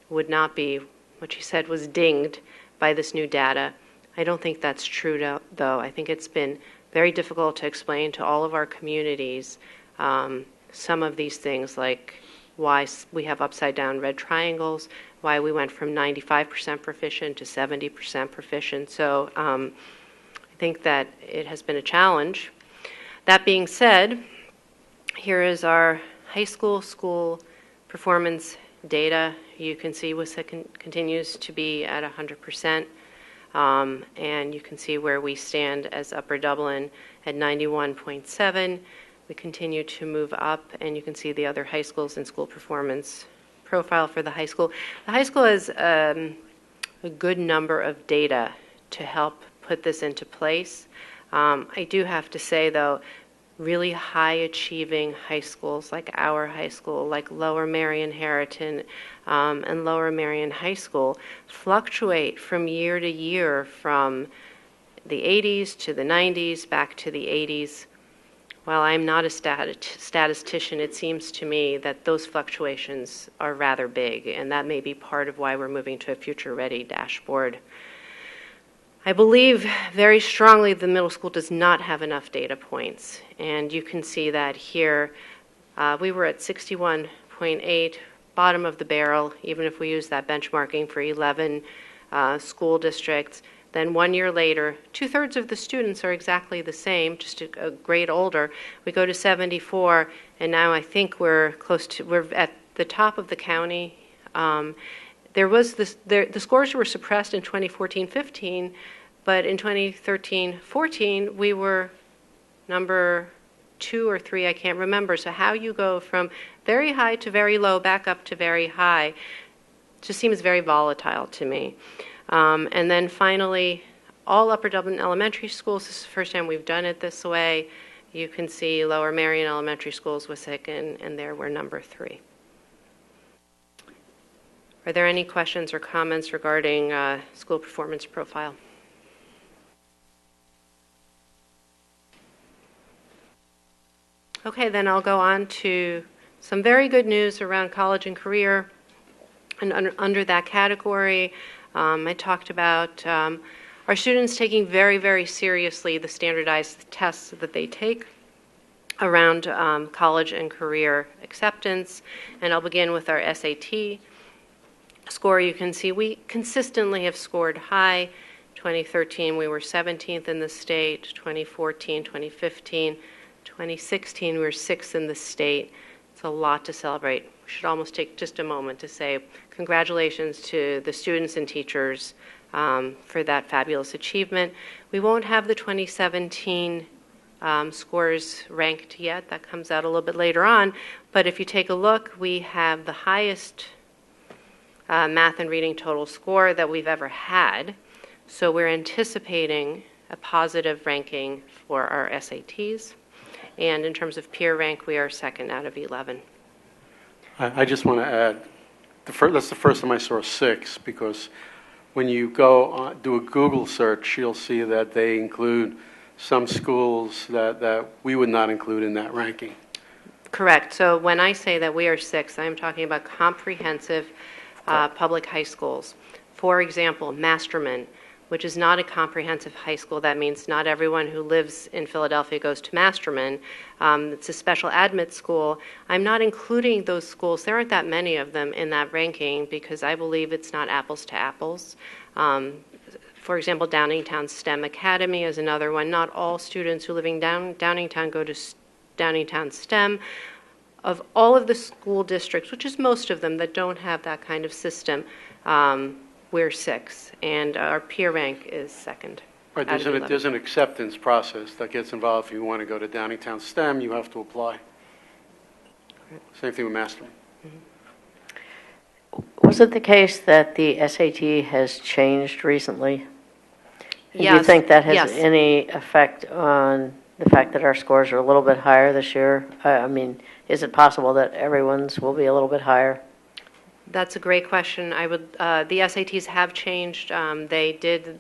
Speaker 4: would not be, what she said was dinged by this new data. I don't think that's true, though. I think it's been very difficult to explain to all of our communities some of these things, like why we have upside-down red triangles, why we went from 95% proficient to 70% proficient. So I think that it has been a challenge. That being said, here is our high school performance data. You can see WSA continues to be at 100%. And you can see where we stand as Upper Dublin at 91.7. We continue to move up, and you can see the other high schools and school performance profile for the high school. The high school has a good number of data to help put this into place. I do have to say, though, really high-achieving high schools like our high school, like Lower Merion Harriton and Lower Merion High School, fluctuate from year to year, from the 80s to the 90s, back to the 80s. While I'm not a statistician, it seems to me that those fluctuations are rather big, and that may be part of why we're moving to a future-ready dashboard. I believe very strongly the middle school does not have enough data points, and you can see that here. We were at 61.8, bottom of the barrel, even if we use that benchmarking for 11 school districts. Then 1 year later, 2/3 of the students are exactly the same, just a grade older. We go to 74, and now I think we're at the top of the county. The scores were suppressed in 2014-15, but in 2013-14, we were number 2 or 3, I can't remember. So how you go from very high to very low, back up to very high, just seems very volatile to me. And then finally, all Upper Dublin elementary schools, this is the first time we've done it this way. You can see Lower Merion Elementary Schools was second, and there we're number 3. Are there any questions or comments regarding school performance profile? Okay, then I'll go on to some very good news around college and career. And under that category, I talked about our students taking very, very seriously the standardized tests that they take around college and career acceptance. And I'll begin with our SAT score. You can see we consistently have scored high. 2013, we were 17th in the state. 2014, 2015, 2016, we were 6th in the state. It's a lot to celebrate. We should almost take just a moment to say congratulations to the students and teachers for that fabulous achievement. We won't have the 2017 scores ranked yet. That comes out a little bit later on. But if you take a look, we have the highest math and reading total score that we've ever had. So we're anticipating a positive ranking for our SATs. And in terms of peer rank, we are 2nd out of 11.
Speaker 3: I just want to add, that's the first time I saw 6, because when you go do a Google search, you'll see that they include some schools that we would not include in that ranking.
Speaker 4: Correct. So when I say that we are 6th, I'm talking about comprehensive public high schools. For example, Masterman, which is not a comprehensive high school. That means not everyone who lives in Philadelphia goes to Masterman. It's a special admit school. I'm not including those schools. There aren't that many of them in that ranking because I believe it's not apples to apples. For example, Downingtown STEM Academy is another one. Not all students who live in Downingtown go to Downingtown STEM. Of all of the school districts, which is most of them that don't have that kind of system, we're 6th, and our peer rank is 2nd.
Speaker 3: Right, there's an acceptance process that gets involved. If you want to go to Downingtown STEM, you have to apply. Same thing with mastering.
Speaker 1: Was it the case that the SAT has changed recently? Do you
Speaker 4: Yes,
Speaker 1: think that has
Speaker 4: yes.
Speaker 1: any effect on the fact that our scores are a little bit higher this year? I mean, is it possible that everyone's will be a little bit higher?
Speaker 4: That's a great question. The SATs have changed. The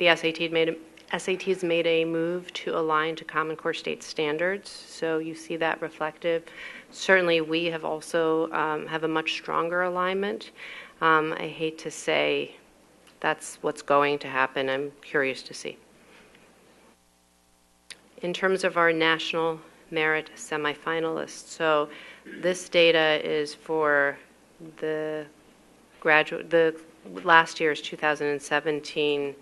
Speaker 4: SATs made a move to align to Common Core state standards, so you see that reflective. Certainly, we have also have a much stronger alignment. I hate to say that's what's going to happen. I'm curious to see. In terms of our national merit semifinalists, so this data is for the last year's 2017.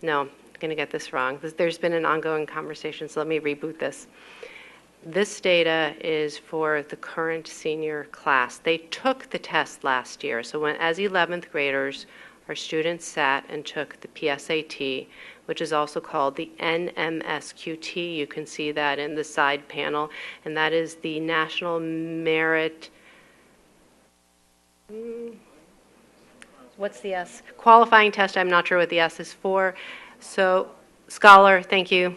Speaker 4: No, I'm going to get this wrong. There's been an ongoing conversation, so let me reboot this. This data is for the current senior class. They took the test last year. So as 11th graders, our students sat and took the PSAT, which is also called the NMSQT. You can see that in the side panel. And that is the National Merit, what's the S? Qualifying test. I'm not sure what the S is for. So, Scholar, thank you.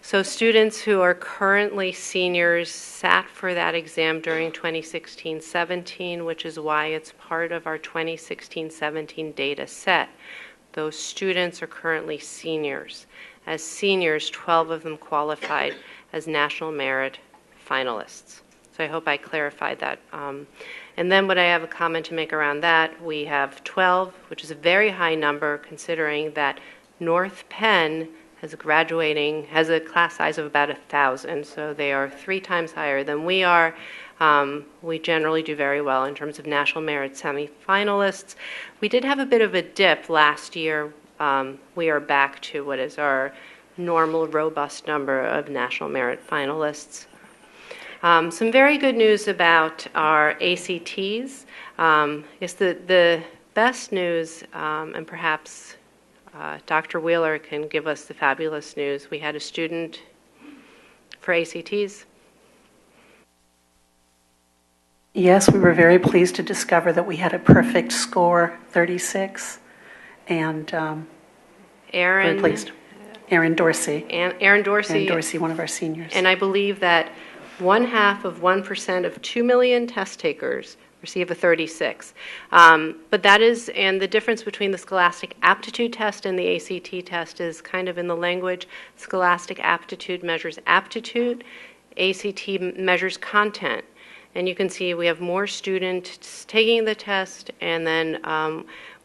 Speaker 4: So students who are currently seniors sat for that exam during 2016-17, which is why it's part of our 2016-17 data set. Those students are currently seniors. As seniors, 12 of them qualified as National Merit finalists. So I hope I clarified that. And then what I have a comment to make around that, we have 12, which is a very high number considering that North Penn has a class size of about 1,000, so they are 3 times higher than we are. We generally do very well in terms of National Merit semifinalists. We did have a bit of a dip last year. We are back to what is our normal, robust number of National Merit finalists. Some very good news about our ACTs. I guess the best news, and perhaps Dr. Wheeler can give us the fabulous news. We had a student for ACTs.
Speaker 2: Yes, we were very pleased to discover that we had a perfect score, 36, and very pleased. Aaron Dorsey.
Speaker 4: Aaron Dorsey.
Speaker 2: Aaron Dorsey, one of our seniors.
Speaker 4: And I believe that 0.5% of 2 million test takers receive a 36. But that is, and the difference between the Scholastic Aptitude Test and the ACT test is kind of in the language. Scholastic Aptitude measures aptitude, ACT measures content. And you can see we have more students taking the test, and then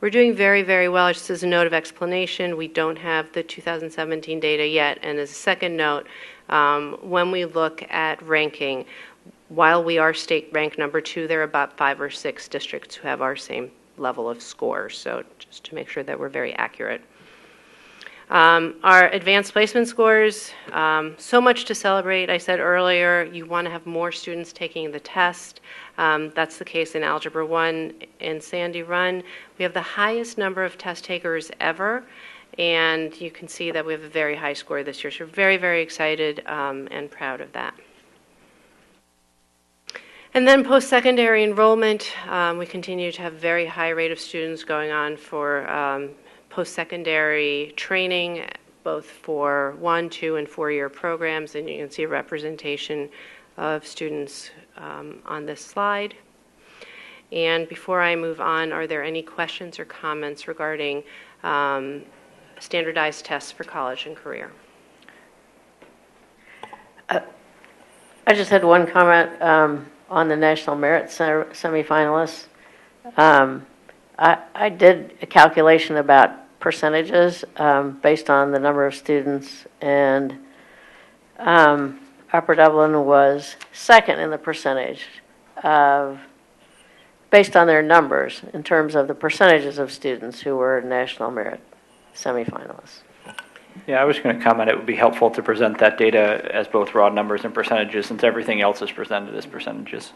Speaker 4: we're doing very, very well. Just as a note of explanation, we don't have the 2017 data yet. And as a second note, when we look at ranking, while we are state ranked number 2, there are about 5 or 6 districts who have our same level of scores. So just to make sure that we're very accurate. Our advanced placement scores, so much to celebrate. I said earlier, you want to have more students taking the test. That's the case in Algebra 1 and Sandy Run. We have the highest number of test takers ever, and you can see that we have a very high score this year. So we're very, very excited and proud of that. And then post-secondary enrollment, we continue to have very high rate of students going on for post-secondary training, both for 1-, 2-, and 4-year programs, and you can see a representation of students on this slide. And before I move on, are there any questions or comments regarding standardized tests for college and career?
Speaker 1: I just had one comment on the National Merit semifinalists. I did a calculation about percentages based on the number of students, and Upper Dublin was second in the percentage based on their numbers in terms of the percentages of students who were National Merit semifinalists.
Speaker 8: Yeah, I was going to comment it would be helpful to present that data as both raw numbers and percentages, since everything else is presented as percentages.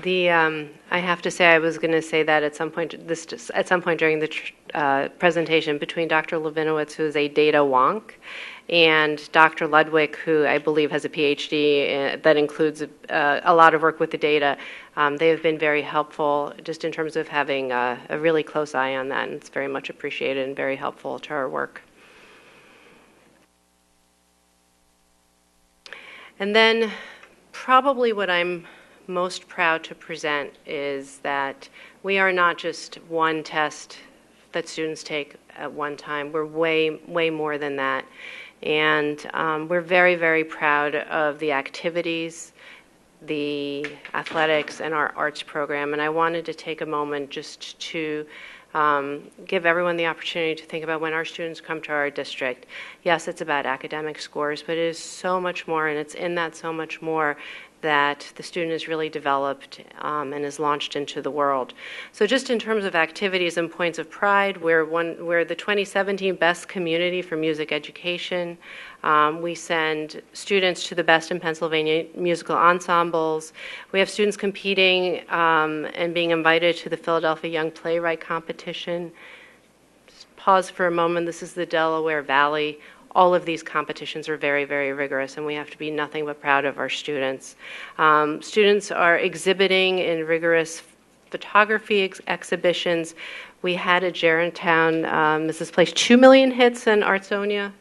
Speaker 4: I have to say, I was going to say that at some point during the presentation between Dr. Levinowitz, who is a data wonk, and Dr. Ludwig, who I believe has a PhD that includes a lot of work with the data. They have been very helpful just in terms of having a really close eye on that, and it's very much appreciated and very helpful to our work. And then probably what I'm most proud to present is that we are not just one test that students take at one time. We're way more than that. And we're very, very proud of the activities, the athletics, and our arts program. And I wanted to take a moment just to give everyone the opportunity to think about when our students come to our district. Yes, it's about academic scores, but it is so much more, and it's in that so much more that the student is really developed and is launched into the world. So just in terms of activities and points of pride, we're the 2017 Best Community for Music Education. We send students to the Best in Pennsylvania musical ensembles. We have students competing and being invited to the Philadelphia Young Playwright Competition. Just pause for a moment. This is the Delaware Valley. All of these competitions are very, very rigorous, and we have to be nothing but proud of our students. Students are exhibiting in rigorous photography exhibitions. We had at Germantown, this placed 2 million hits in Artsonia.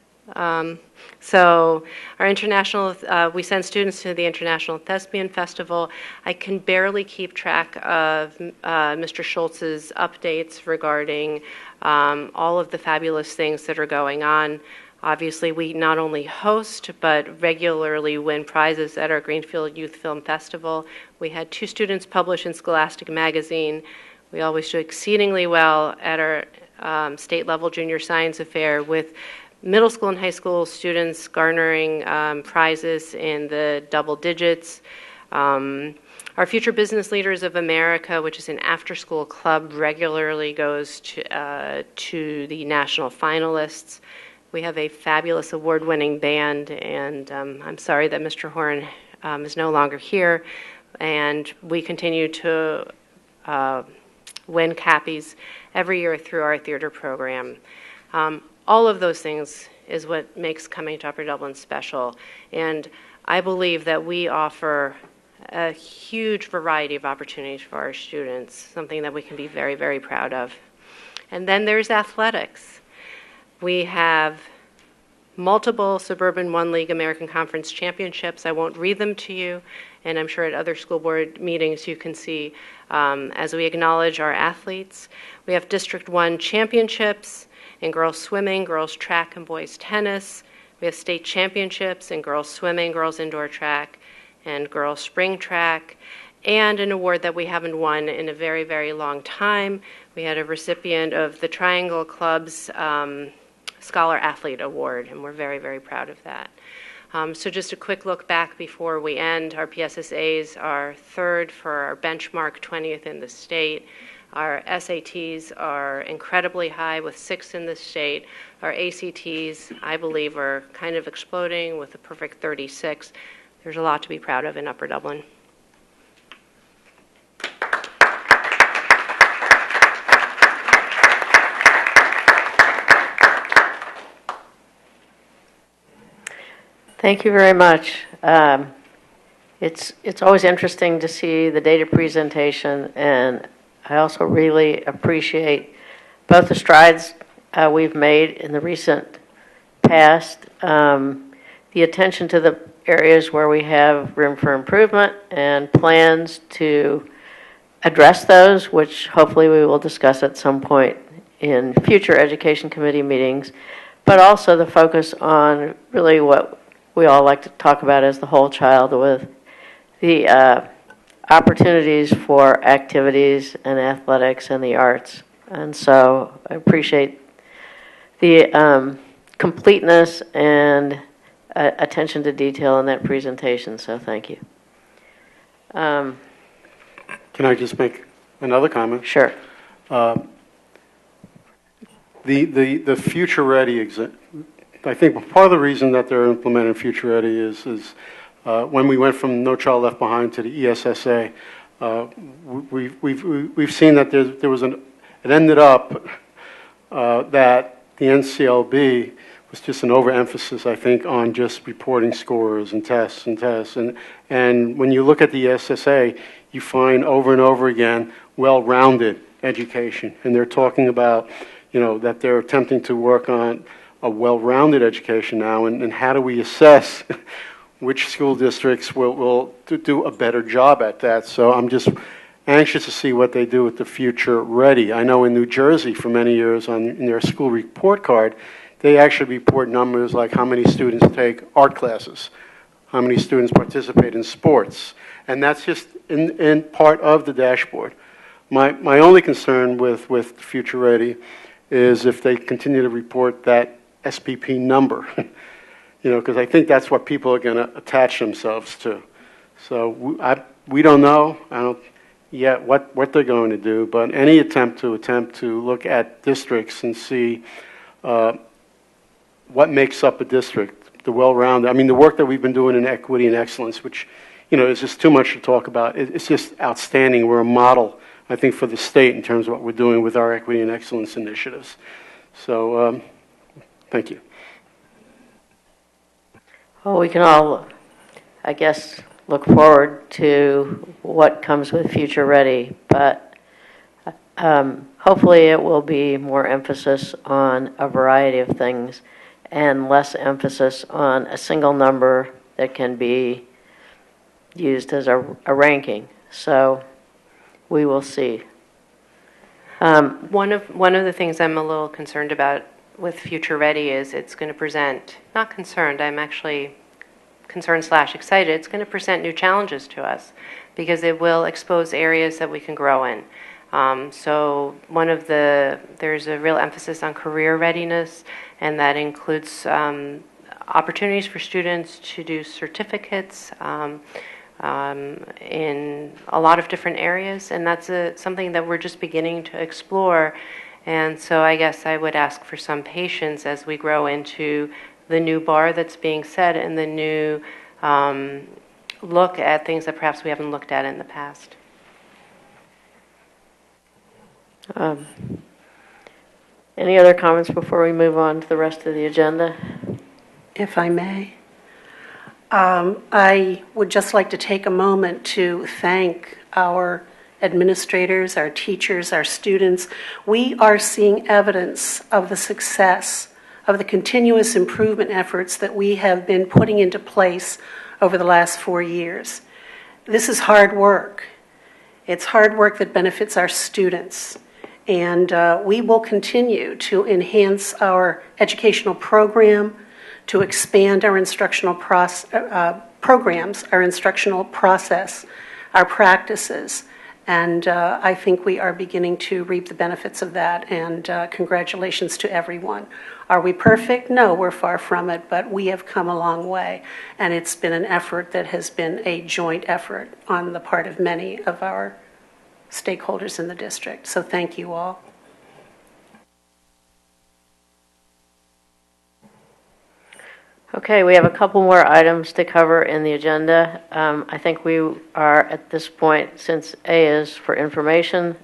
Speaker 4: So our international, we send students to the International Thespian Festival. I can barely keep track of Mr. Schultz's updates regarding all of the fabulous things that are going on. Obviously, we not only host, but regularly win prizes at our Greenfield Youth Film Festival. We had 2 students published in Scholastic Magazine. We always do exceedingly well at our state-level junior science affair with middle school and high school students garnering prizes in the double digits. Our Future Business Leaders of America, which is an after-school club, regularly goes to the national finalists. We have a fabulous award-winning band, and I'm sorry that Mr. Horn is no longer here. And we continue to win Cappies every year through our theater program. All of those things is what makes coming to Upper Dublin special. And I believe that we offer a huge variety of opportunities for our students, something that we can be very, very proud of. And then there's athletics. We have multiple Suburban One League American Conference championships. I won't read them to you, and I'm sure at other school board meetings you can see as we acknowledge our athletes. We have District 1 championships in girls swimming, girls track, and boys tennis. We have state championships in girls swimming, girls indoor track, and girls spring track, and an award that we haven't won in a very, very long time. We had a recipient of the Triangle Club's Scholar Athlete Award, and we're very, very proud of that. So just a quick look back before we end. Our PSSAs are 3rd for our benchmark, 20th in the state. Our SATs are incredibly high with 6 in the state. Our ACTs, I believe, are kind of exploding with a perfect 36. There's a lot to be proud of in Upper Dublin.
Speaker 1: Thank you very much. It's always interesting to see the data presentation, and I also really appreciate both the strides we've made in the recent past, the attention to the areas where we have room for improvement, and plans to address those, which hopefully we will discuss at some point in future Education Committee meetings, but also the focus on really what we all like to talk about as the whole child, with the opportunities for activities and athletics and the arts. And so I appreciate the completeness and attention to detail in that presentation, so thank you.
Speaker 3: Can I just make another comment?
Speaker 1: Sure.
Speaker 3: The Future Ready I think part of the reason that they're implementing Future Ready is when we went from No Child Left Behind to the ESSA, we've seen that it ended up that the NCLB it's just an overemphasis, I think, on just reporting scores and tests and tests. And when you look at the SSA, you find over and over again well-rounded education. And they're talking about, that they're attempting to work on a well-rounded education now, and how do we assess which school districts will do a better job at that. So I'm just anxious to see what they do with the Future Ready. I know in New Jersey for many years in their school report card, they actually report numbers like how many students take art classes, how many students participate in sports, and that's just in part of the dashboard. My only concern with Future Ready is if they continue to report that SPP number, because I think that's what people are going to attach themselves to. So we don't know yet what they're going to do, but any attempt to look at districts and see what makes up a district, the well-rounded. I mean, the work that we've been doing in equity and excellence, which is just too much to talk about. It's just outstanding. We're a model, I think, for the state in terms of what we're doing with our equity and excellence initiatives. So, thank you.
Speaker 1: Well, we can all, I guess, look forward to what comes with Future Ready, but hopefully it will be more emphasis on a variety of things and less emphasis on a single number that can be used as a ranking. So we will see.
Speaker 4: One of the things I'm a little concerned about with Future Ready is it's going to present, not concerned, I'm actually concerned/excited, it's going to present new challenges to us because it will expose areas that we can grow in. So there's a real emphasis on career readiness, and that includes opportunities for students to do certificates in a lot of different areas, and that's something that we're just beginning to explore. And so I guess I would ask for some patience as we grow into the new bar that's being set and the new look at things that perhaps we haven't looked at in the past.
Speaker 1: Any other comments before we move on to the rest of the agenda?
Speaker 2: If I may. I would just like to take a moment to thank our administrators, our teachers, our students. We are seeing evidence of the success of the continuous improvement efforts that we have been putting into place over the last 4 years. This is hard work. It's hard work that benefits our students. And we will continue to enhance our educational program, to expand our instructional programs, our instructional process, our practices. And I think we are beginning to reap the benefits of that, and congratulations to everyone. Are we perfect? No, we're far from it, but we have come a long way, and it's been an effort that has been a joint effort on the part of many of our stakeholders in the district. So thank you all.
Speaker 1: Okay, we have a couple more items to cover in the agenda. I think we are at this point, since A is for information,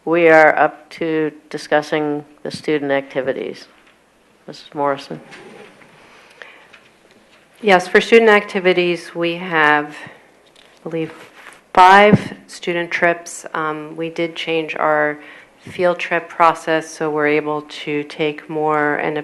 Speaker 1: we are up to discussing the student activities. Mrs. Morrison.
Speaker 4: Yes, for student activities, we have, I believe, 5 student trips. We did change our field trip process, so we're able to take more and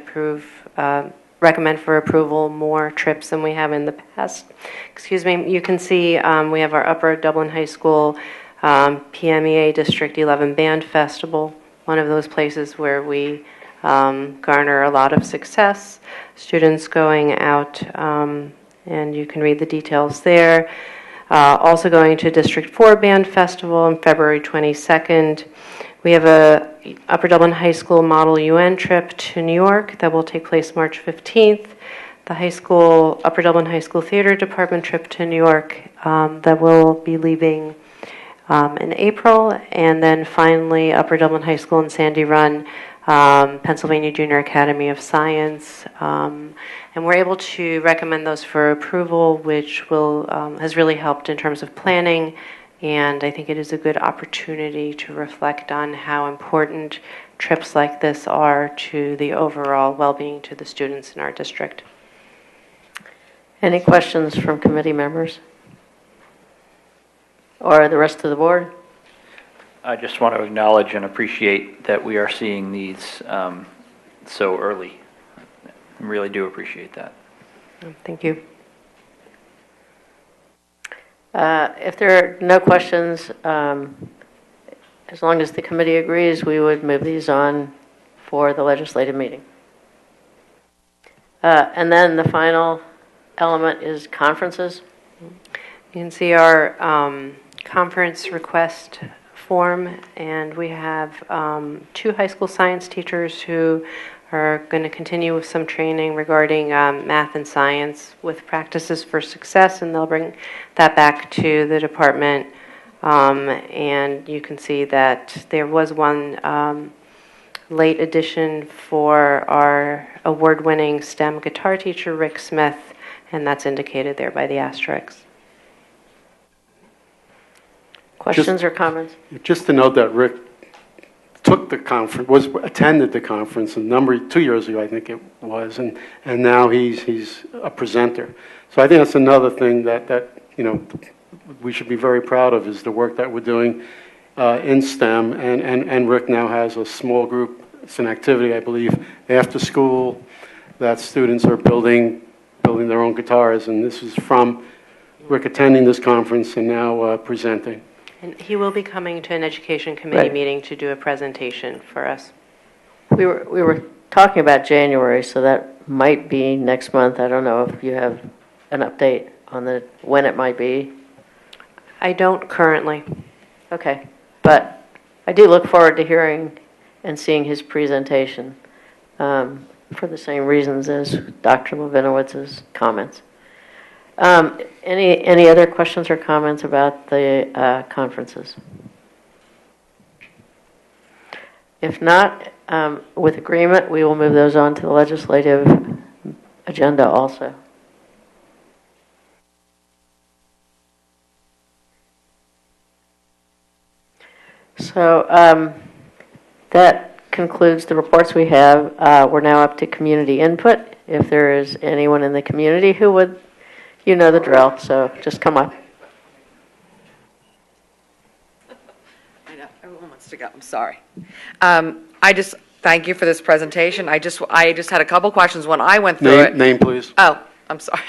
Speaker 4: recommend for approval more trips than we have in the past. Excuse me. You can see we have our Upper Dublin High School PMEA District 11 Band Festival, one of those places where we garner a lot of success. Students going out, and you can read the details there. Also going to District 4 Band Festival on February 22nd. We have a Upper Dublin High School Model UN trip to New York that will take place March 15th. The Upper Dublin High School Theater Department trip to New York that will be leaving in April. And then finally, Upper Dublin High School and Sandy Run, Pennsylvania Junior Academy of Science. And we're able to recommend those for approval, which has really helped in terms of planning And I think it is a good opportunity to reflect on how important trips like this are to the overall well-being to the students in our district.
Speaker 1: Any questions from committee members? Or the rest of the board?
Speaker 12: I just want to acknowledge and appreciate that we are seeing these so early. I really do appreciate that.
Speaker 4: Thank you.
Speaker 1: If there are no questions, as long as the committee agrees, we would move these on for the legislative meeting. And then the final element is conferences.
Speaker 4: You can see our conference request form, and we have 2 high school science teachers who are going to continue with some training regarding math and science with practices for success, and they'll bring that back to the department. And you can see that there was one late addition for our award-winning STEM guitar teacher, Rick Smith, and that's indicated there by the asterisks.
Speaker 1: Questions or comments?
Speaker 3: Just to note that Rick took the conference, attended the conference 2 years ago, I think it was, and now he's a presenter. So I think that's another thing that we should be very proud of, is the work that we're doing in STEM, and Rick now has a small group. It's an activity, I believe, after school, that students are building their own guitars, and this is from Rick attending this conference and now presenting.
Speaker 4: And he will be coming to an education committee
Speaker 1: Right.
Speaker 4: meeting to do a presentation for us.
Speaker 1: We were talking about January, so that might be next month. I don't know if you have an update on when it might be.
Speaker 4: I don't currently.
Speaker 1: Okay, but I do look forward to hearing and seeing his presentation for the same reasons as Dr. Levinowitz's comments. Any other questions or comments about the conferences? If not, with agreement, we will move those on to the legislative agenda also. So that concludes the reports we have. We're now up to community input. If there is anyone in the community who would, you know the drill, so just come up.
Speaker 13: I know, everyone wants to go, I'm sorry. I just, thank you for this presentation. I just had a couple questions when I went through it.
Speaker 3: Name, please.
Speaker 13: Oh, I'm sorry.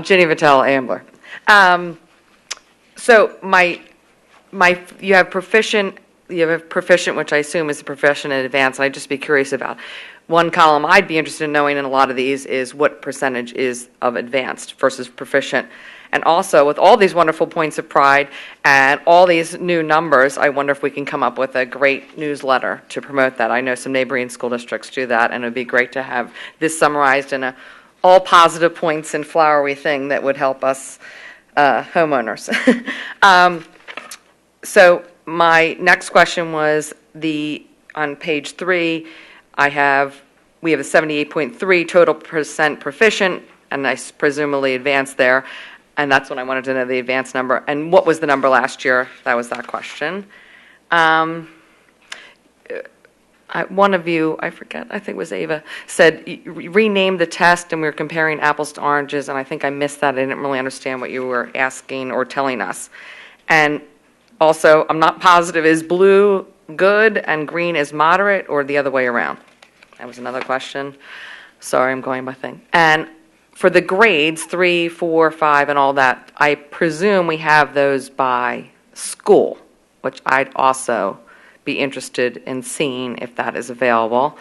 Speaker 13: Ginny Vitale, Ambler. So you have proficient, which I assume is a proficient and advanced, and I'd just be curious about. One column I'd be interested in knowing in a lot of these is what percentage is of advanced versus proficient. And also, with all these wonderful points of pride and all these new numbers, I wonder if we can come up with a great newsletter to promote that. I know some neighboring school districts do that, and it would be great to have this summarized in a all positive points and flowery thing that would help us homeowners. So my next question was on page 3, we have a 78.3 total percent proficient, and I presumably advanced there, and that's when I wanted to know the advanced number. And what was the number last year? That was that question. One of you, I forget, I think it was Ava, said rename the test, and we were comparing apples to oranges, and I think I missed that. I didn't really understand what you were asking or telling us. And also, I'm not positive, is blue good and green is moderate, or the other way around? That was another question. Sorry, I'm going by thing. And for the grades, 3, 4, 5, and all that, I presume we have those by school, which I'd also be interested in seeing if that is available.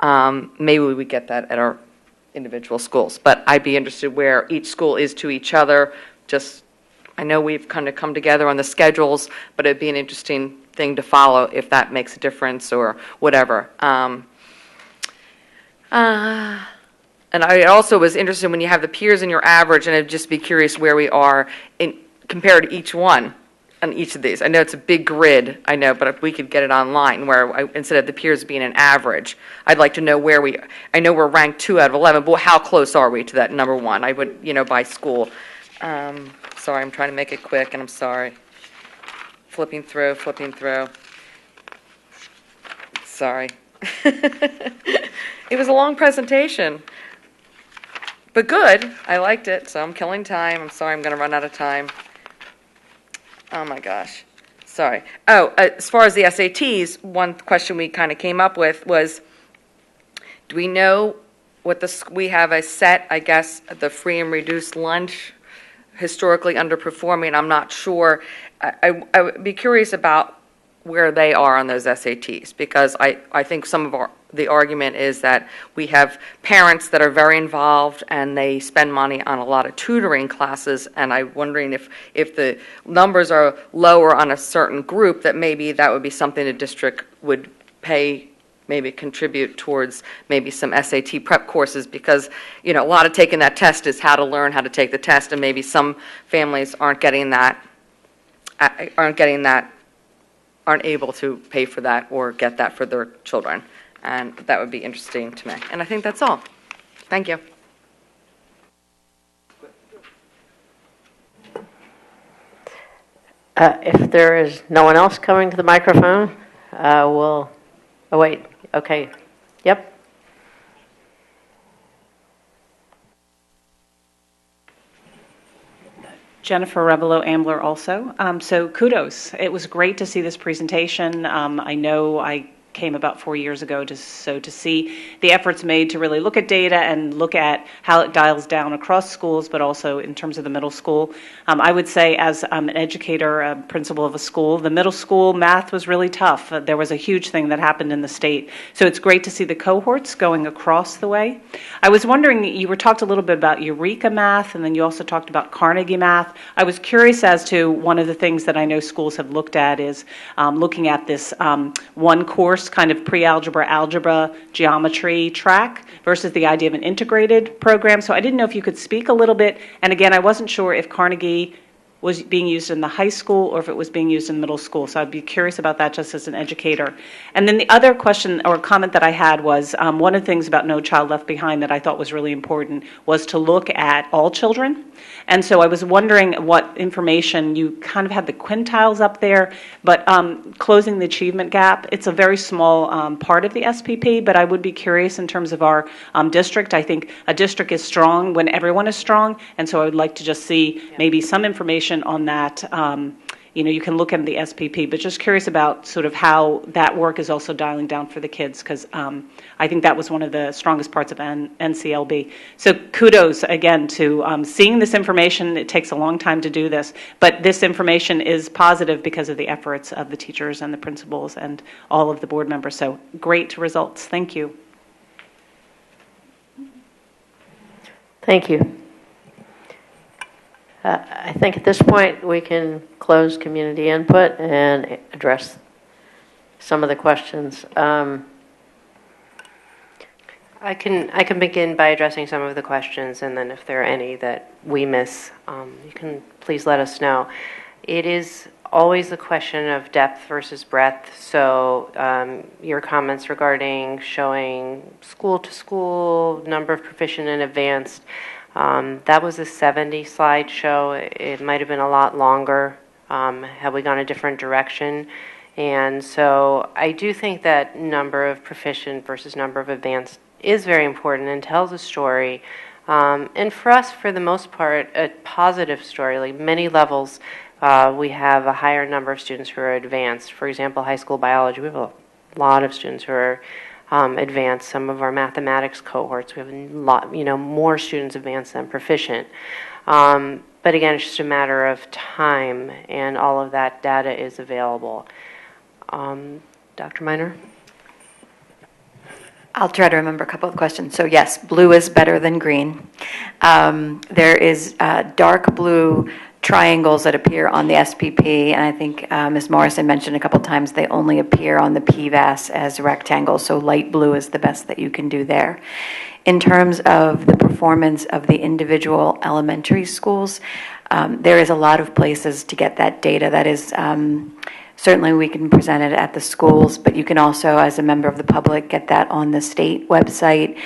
Speaker 13: Maybe we would get that at our individual schools, but I'd be interested where each school is to each other. I know we've kind of come together on the schedules, but it'd be an interesting thing to follow if that makes a difference or whatever. And I also was interested when you have the peers and your average, and I'd just be curious where we are compared to each one on each of these. I know it's a big grid, I know, but if we could get it online where instead of the peers being an average, I'd like to know I know we're ranked 2 out of 11, but how close are we to that number 1? I would, by school. Sorry, I'm trying to make it quick, and I'm sorry. flipping through. Sorry. It was a long presentation, but good. I liked it, so I'm killing time. I'm sorry, I'm going to run out of time. Oh my gosh. Sorry. Oh, as far as the SATs, one question we kind of came up with was, do we know what we have a set, I guess, the free and reduced lunch, historically underperforming. I'm not sure. I would be curious about where they are on those SATs, because I think some of the argument is that we have parents that are very involved and they spend money on a lot of tutoring classes, and I'm wondering if the numbers are lower on a certain group, that maybe that would be something the district would pay, maybe contribute towards maybe some SAT prep courses, because, you know, a lot of taking that test is how to learn how to take the test, and maybe some families aren't able to pay for that or get that for their children. And that would be interesting to me. And I think that's all. Thank you.
Speaker 1: If there is no one else coming to the microphone, we'll, oh wait, okay, yep.
Speaker 14: Jennifer Rebelo Ambler also. So kudos. It was great to see this presentation. I know I came about 4 years ago to see the efforts made to really look at data and look at how it dials down across schools, but also in terms of the middle school. I would say, as an educator, a principal of a school, the middle school math was really tough. There was a huge thing that happened in the state. So it's great to see the cohorts going across the way. I was wondering, you talked a little bit about Eureka Math, and then you also talked about Carnegie Math. I was curious as to one of the things that I know schools have looked at is looking at this one course, kind of pre-algebra, algebra, geometry track versus the idea of an integrated program. So I didn't know if you could speak a little bit. And again, I wasn't sure if Carnegie was being used in the high school or if it was being used in middle school. So I'd be curious about that just as an educator. And then the other question or comment that I had was one of the things about No Child Left Behind that I thought was really important was to look at all children. And so I was wondering what information, you kind of had the quintiles up there, but closing the achievement gap, it's a very small part of the SPP, but I would be curious in terms of our district. I think a district is strong when everyone is strong, and so I would like to just see maybe some information on that. You know, you can look at the SPP, but just curious about sort of how that work is also dialing down for the kids, because I think that was one of the strongest parts of NCLB. So kudos again to seeing this information. It takes a long time to do this, but this information is positive because of the efforts of the teachers and the principals and all of the board members. So great results. Thank you.
Speaker 1: Thank you. I think at this point we can close community input and address some of the questions. I
Speaker 4: can begin by addressing some of the questions, and then if there are any that we miss, you can please let us know. It is always a question of depth versus breadth, so your comments regarding showing school to school, number of proficient and advanced, that was a 70 slide show. It might have been a lot longer had we gone a different direction. And so I do think that number of proficient versus number of advanced is very important and tells a story. And for us, for the most part, a positive story. Like many levels, we have a higher number of students who are advanced. For example, high school biology, we have a lot of students who are advanced. Some of our mathematics cohorts, we have a lot, more students advanced than proficient. But again, it's just a matter of time, and all of that data is available. Dr. Miner?
Speaker 9: I'll try to remember a couple of questions. So yes, blue is better than green. There is dark blue triangles that appear on the SPP, and I think Ms. Morrison mentioned a couple times they only appear on the PVAS as rectangles, so light blue is the best that you can do there. In terms of the performance of the individual elementary schools, there is a lot of places to get that data. That is, certainly we can present it at the schools, but you can also, as a member of the public, get that on the state website.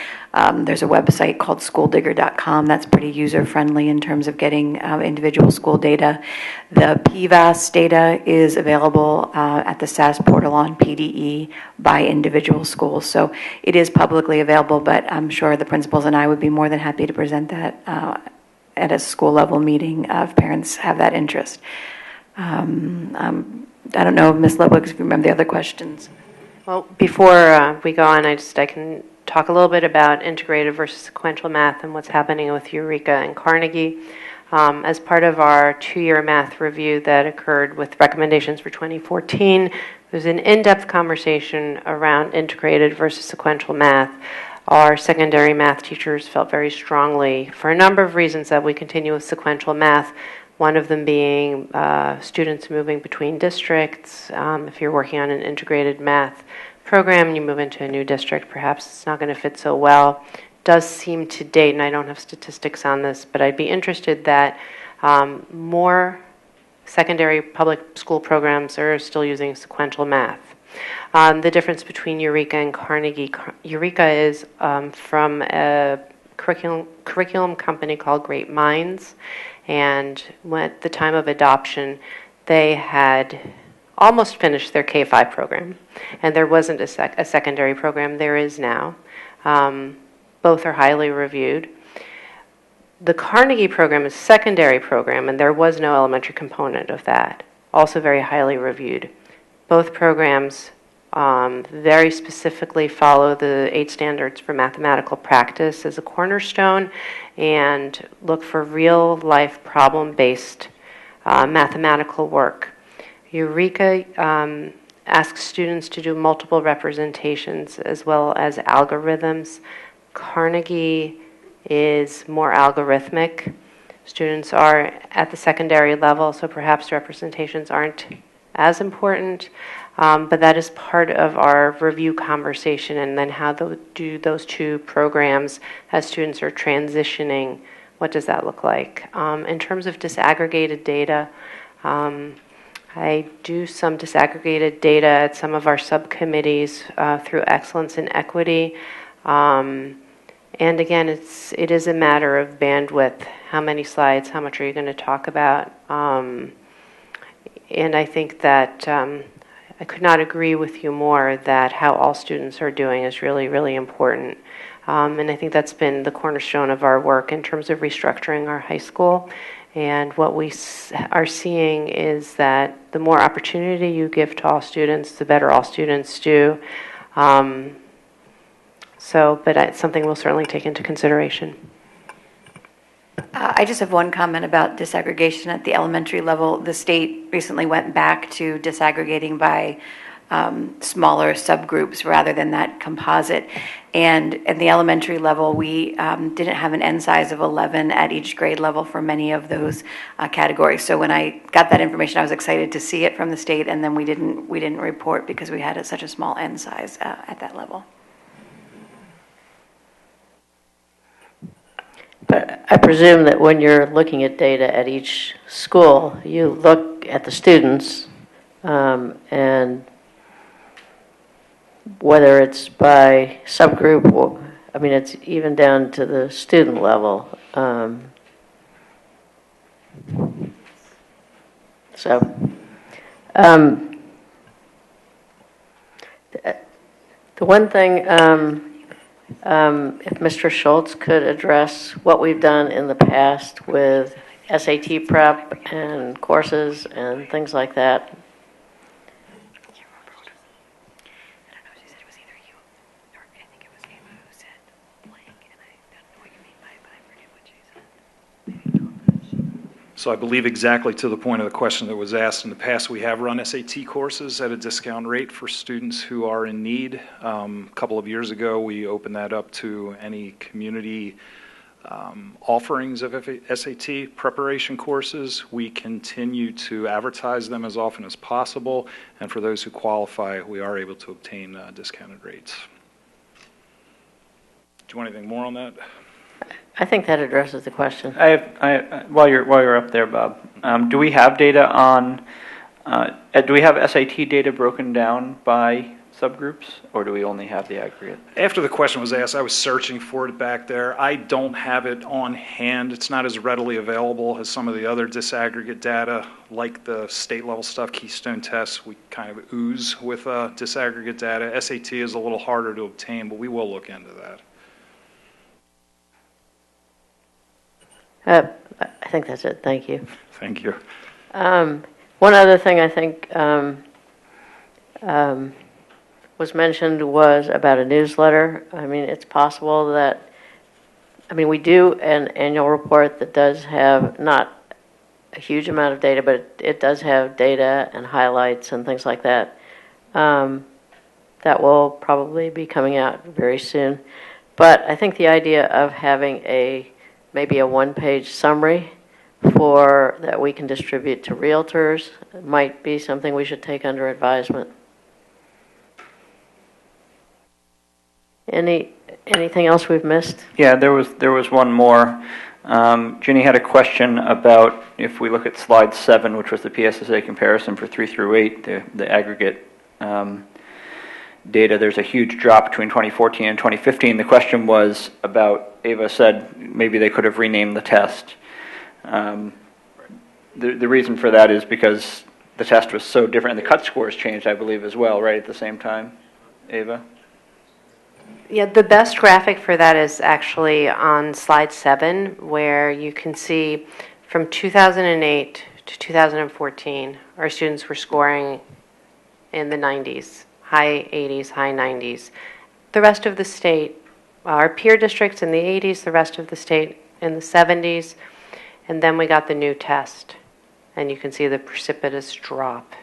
Speaker 9: There's a website called schooldigger.com that's pretty user-friendly in terms of getting individual school data. The PVAS data is available at the SAS portal on PDE by individual schools. So it is publicly available, but I'm sure the principals and I would be more than happy to present that at a school level meeting if parents have that interest. I don't know, Ms. Ludwig, if you remember the other questions.
Speaker 4: Well, before we go on, I can talk a little bit about integrative versus sequential math and what's happening with Eureka and Carnegie. As part of our 2-year math review that occurred with recommendations for 2014, there's an in-depth conversation around integrated versus sequential math. Our secondary math teachers felt very strongly, for a number of reasons, that we continue with sequential math. One of them being students moving between districts. If you're working on an integrated math program and you move into a new district, perhaps it's not going to fit so well. It does seem to date, and I don't have statistics on this, but I'd be interested that more secondary public school programs are still using sequential math. The difference between Eureka and Carnegie. Eureka is from a curriculum company called Great Minds. And at the time of adoption, they had almost finished their K-5 program. And there wasn't a secondary program. There is now. Both are highly reviewed. The Carnegie program is a secondary program, and there was no elementary component of that. Also very highly reviewed. Both programs very specifically follow the 8 standards for mathematical practice as a cornerstone and look for real-life problem-based mathematical work. Eureka asks students to do multiple representations as well as algorithms. Carnegie is more algorithmic. Students are at the secondary level, so perhaps representations aren't as important. But that is part of our review conversation, and then how do those 2 programs, as students are transitioning, what does that look like? In terms of disaggregated data, I do some disaggregated data at some of our subcommittees through Excellence and Equity. And again, it is a matter of bandwidth. How many slides, how much are you going to talk about? And I think that I could not agree with you more that how all students are doing is really, really important. And I think that's been the cornerstone of our work in terms of restructuring our high school. And what we are seeing is that the more opportunity you give to all students, the better all students do. But it's something we'll certainly take into consideration.
Speaker 9: I just have one comment about disaggregation at the elementary level. The state recently went back to disaggregating by smaller subgroups rather than that composite. And at the elementary level, we didn't have an N size of 11 at each grade level for many of those categories. So when I got that information, I was excited to see it from the state, and then we didn't report because we had such a small N size at that level.
Speaker 1: But I presume that when you're looking at data at each school, you look at the students and whether it's by subgroup, or, I mean, it's even down to the student level. The one thing, if Mr. Schultz could address what we've done in the past with SAT prep and courses and things like that.
Speaker 11: So I believe exactly to the point of the question that was asked. In the past, we have run SAT courses at a discount rate for students who are in need. A couple of years ago, we opened that up to any community offerings of SAT preparation courses. We continue to advertise them as often as possible, and for those who qualify, we are able to obtain discounted rates. Do you want anything more on that?
Speaker 1: I think that addresses the question.
Speaker 12: While you're up there, Bob, do we have data on? Do we have SAT data broken down by subgroups, or do we only have the aggregate?
Speaker 11: After the question was asked, I was searching for it back there. I don't have it on hand. It's not as readily available as some of the other disaggregate data, like the state level stuff, Keystone tests. We kind of ooze with disaggregate data. SAT is a little harder to obtain, but we will look into that.
Speaker 1: I think that's it. Thank you.
Speaker 11: Thank you.
Speaker 1: One other thing I think was mentioned was about a newsletter. I mean, it's possible that, we do an annual report that does have not a huge amount of data, but it does have data and highlights and things like that. That will probably be coming out very soon. But I think the idea of having maybe a one-page summary that we can distribute to realtors might be something we should take under advisement. Anything else we've missed?
Speaker 12: Yeah, there was one more. Ginny had a question about if we look at slide 7, which was the PSSA comparison for 3 through 8, the aggregate data, there's a huge drop between 2014 and 2015. The question was about, Ava said maybe they could have renamed the test. The reason for that is because the test was so different, and the cut scores changed, I believe, as well, right, at the same time, Ava?
Speaker 4: Yeah, the best graphic for that is actually on slide 7, where you can see from 2008 to 2014, our students were scoring in the 90s, high 80s, high 90s. The rest of the state, our peer districts in the 80s, the rest of the state in the 70s, and then we got the new test, and you can see the precipitous drop.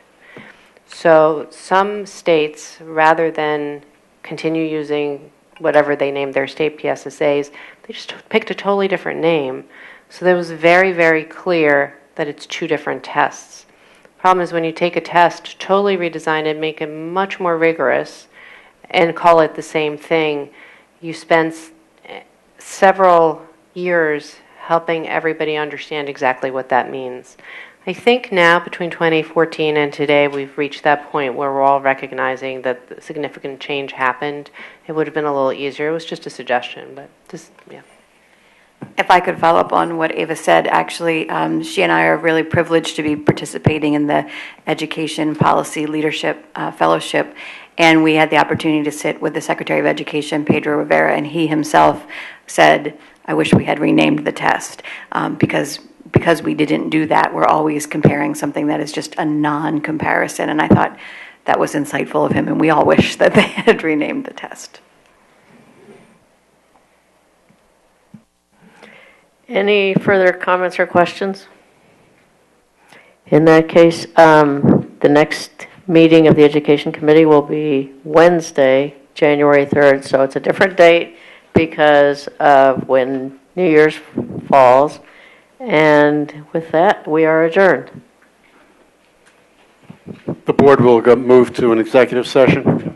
Speaker 4: So some states, rather than continue using whatever they named their state PSSAs, they just picked a totally different name. So that was very, very clear that it's two different tests. Problem is when you take a test, totally redesign it, make it much more rigorous, and call it the same thing, you spend several years helping everybody understand exactly what that means. I think now, between 2014 and today, we've reached that point where we're all recognizing that significant change happened. It would have been a little easier. It was just a suggestion, but just, yeah.
Speaker 9: If I could follow up on what Ava said, actually, she and I are really privileged to be participating in the Education Policy Leadership Fellowship, and we had the opportunity to sit with the Secretary of Education, Pedro Rivera, and he himself said, I wish we had renamed the test, because we didn't do that. We're always comparing something that is just a non-comparison, and I thought that was insightful of him, and we all wish that they had renamed the test.
Speaker 1: Any further comments or questions? In that case, the next meeting of the Education Committee will be Wednesday, January 3rd, so it's a different date because of when New Year's falls. And with that, we are adjourned.
Speaker 3: The board will move to an executive session.